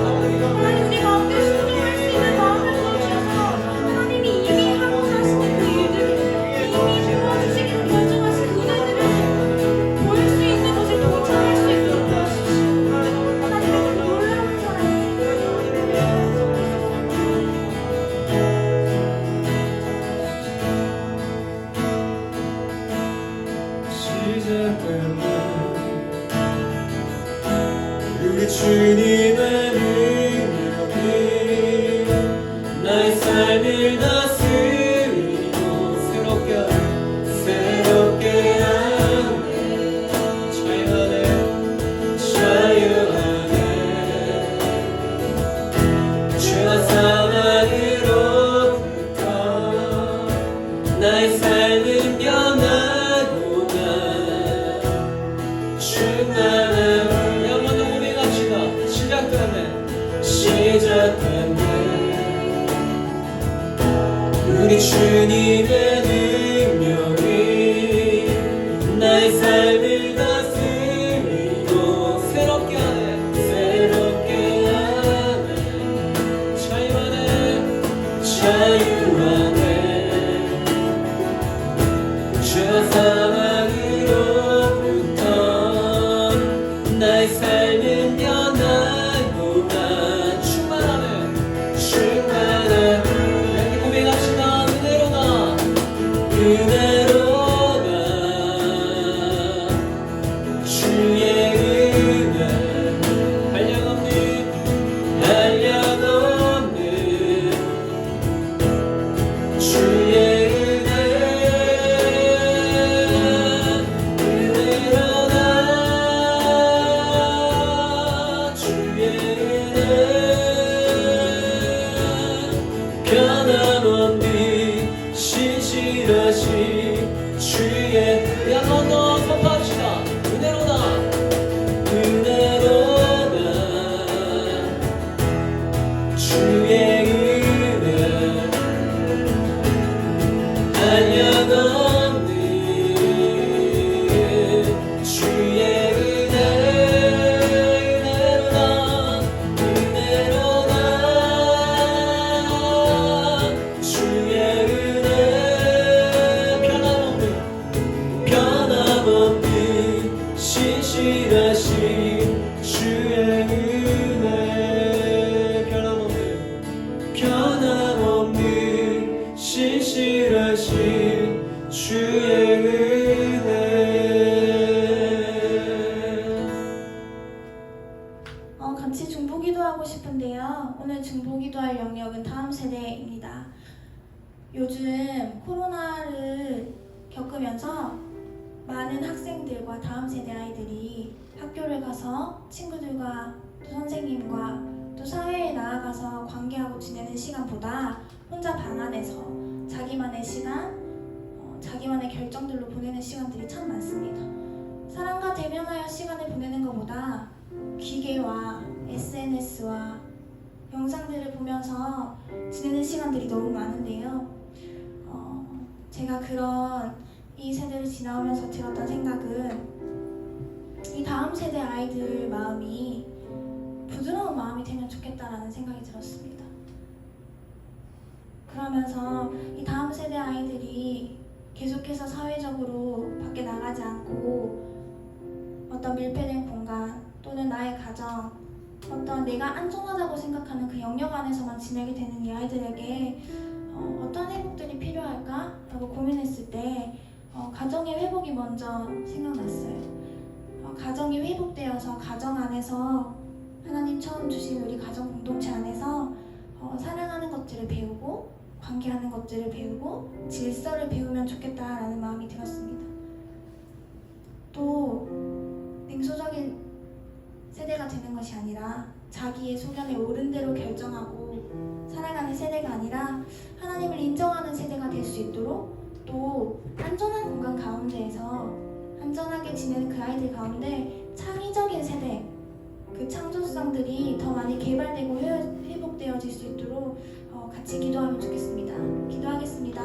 하나님, 우리 가운데 순종할 수 있는 마음을 부어주셔서 하나님이 이미 하고 가시는 그 일들을, 이미 부어주시기로 결정하신 은혜들을 보일 수 있는 곳에 도착할 수 있도록 도와주십시오. 하나님의 그 놀라운 사랑을 시작된 우리 주님의 능력이 나의 삶을 다스리고 새롭게 하네. 자유 안에 죄와 사망으로부터 나의 삶은 변하고 충만함을 영원히 고백합시다. 시작됐네. 우리 주님의 능력이 나의 삶을 다스리고 새롭게 하네. 자유 안에 죄와 사망으로부터 나의 삶은 변하고 충만함을 이렇게 고백합시다. 은혜로다 주의 은혜 한량없는 주의 은혜 주의 은혜. 같이 중보기도하고 싶은데요. 오늘 중보기도할 영역은 다음 세대입니다. 요즘 코로나를 겪으면서 많은 학생들과 다음 세대 아이들이 학교를 가서 친구들과 또 선생님과 또 사회에 나아가서 관계하고 지내는 시간보다 혼자 방 안에서 자기만의 시간, 자기만의 결정들로 보내는 시간들이 참 많습니다. 사람과 대면하여 시간을 보내는 것보다 기계와 SNS와 영상들을 보면서 지내는 시간들이 너무 많은데요. 제가 그런 이 세대를 지나오면서 들었던 생각은 이 다음 세대 아이들 마음이 부드러운 마음이 되면 좋겠다라는 생각이 들었습니다. 그러면서 이 다음 세대 아이들이 계속해서 사회적으로 밖에 나가지 않고 어떤 밀폐된 공간 또는 나의 가정, 어떤 내가 안전하다고 생각하는 그 영역 안에서만 지내게 되는 이 아이들에게 어떤 회복들이 필요할까? 라고 고민했을 때 가정의 회복이 먼저 생각났어요. 가정이 회복되어서 가정 안에서 하나님 처음 주신 우리 가정 공동체 안에서 사랑하는 것들을 배우고 관계하는 것들을 배우고 질서를 배우면 좋겠다라는 마음이 들었습니다. 또 냉소적인 세대가 되는 것이 아니라 자기의 소견에 옳은 대로 결정하고 살아가는 세대가 아니라 하나님을 인정하는 세대가 될 수 있도록 또 안전한 공간 가운데에서 안전하게 지내는 그 아이들 가운데 창의적인 세대, 그 창조성들이 더 많이 개발되고 회복되어질 수 있도록 같이 기도하면 좋겠습니다. 기도하겠습니다.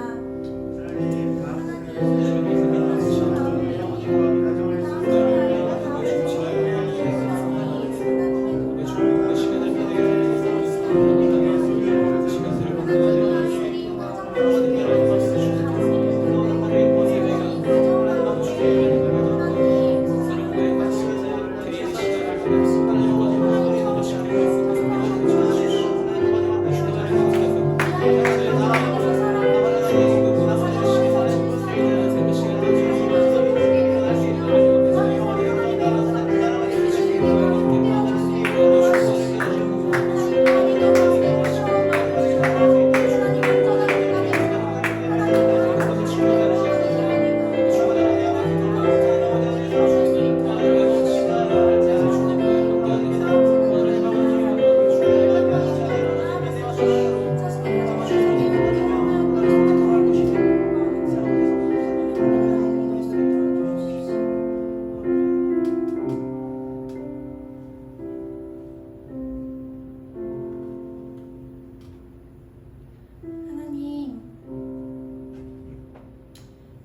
하나님,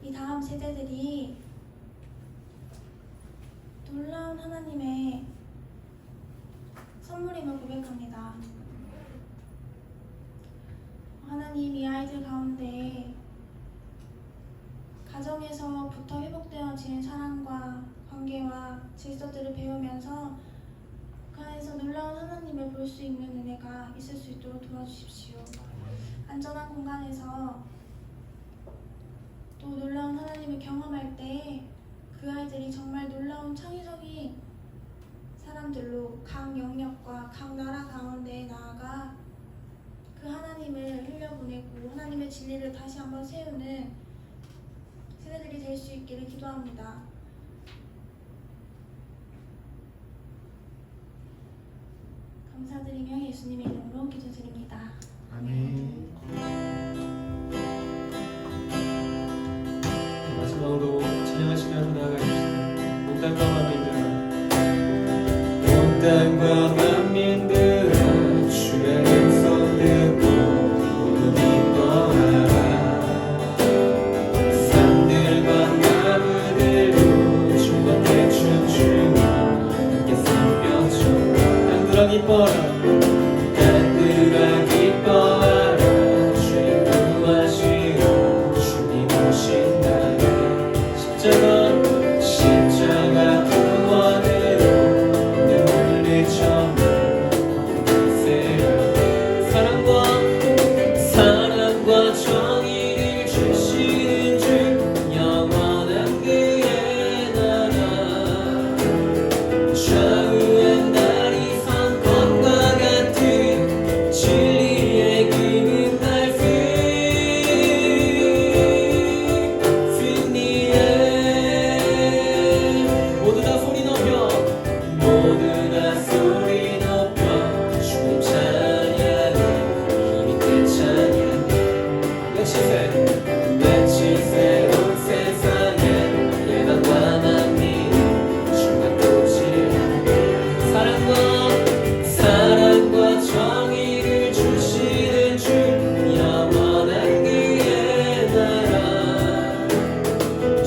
이 다음 세대들이 놀라운 하나님의 선물임을 고백합니다. 하나님, 이 아이들 가운데 가정에서부터 회복되어진 사랑과 관계와 질서들을 배우면서 그 안에서 놀라운 하나님을 볼 수 있는 은혜가 있을 수 있도록 도와주십시오. 안전한 공간에서 또 놀라운 하나님을 경험할 때 그 아이들이 정말 놀라운 창의적인 사람들로 각 영역과 각 나라 가운데 나아가 그 하나님을 흘려보내고 하나님의 진리를 다시 한번 세우는 세대들이 될 수 있기를 기도합니다. 감사드리며 예수님의 이름으로 기도드립니다. 아멘. 마지막으로 찬양할 시간으로 나아가겠습니다. 온 땅과 만민들아, 온 땅과 만민들아, 주의 음성 듣고 모두 기뻐하라. 산들과 나무들도 주님께 춤추며 함께 삼며줘. 땅들아 기뻐라, 땅들아 기뻐하라. 주의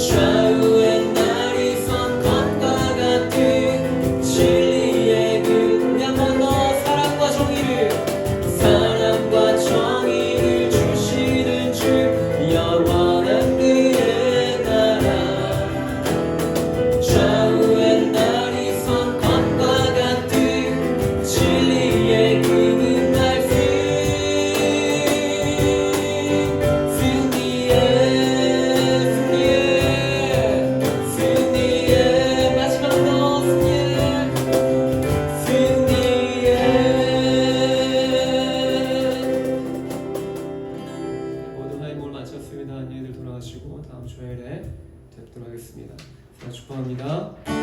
좌우의 날이 선건과 같은 진리의 그냥 건너 사랑과 정의를 주시는 주 영원한 그의 나라 좌우의 날이 선건과 같은 진리의 그 말씀 승리의 마지막으로 승리의 모두 하이몰 마쳤습니다. 안녕히들 돌아가시고 다음 주일에 뵙도록 하겠습니다. 자, 축복합니다.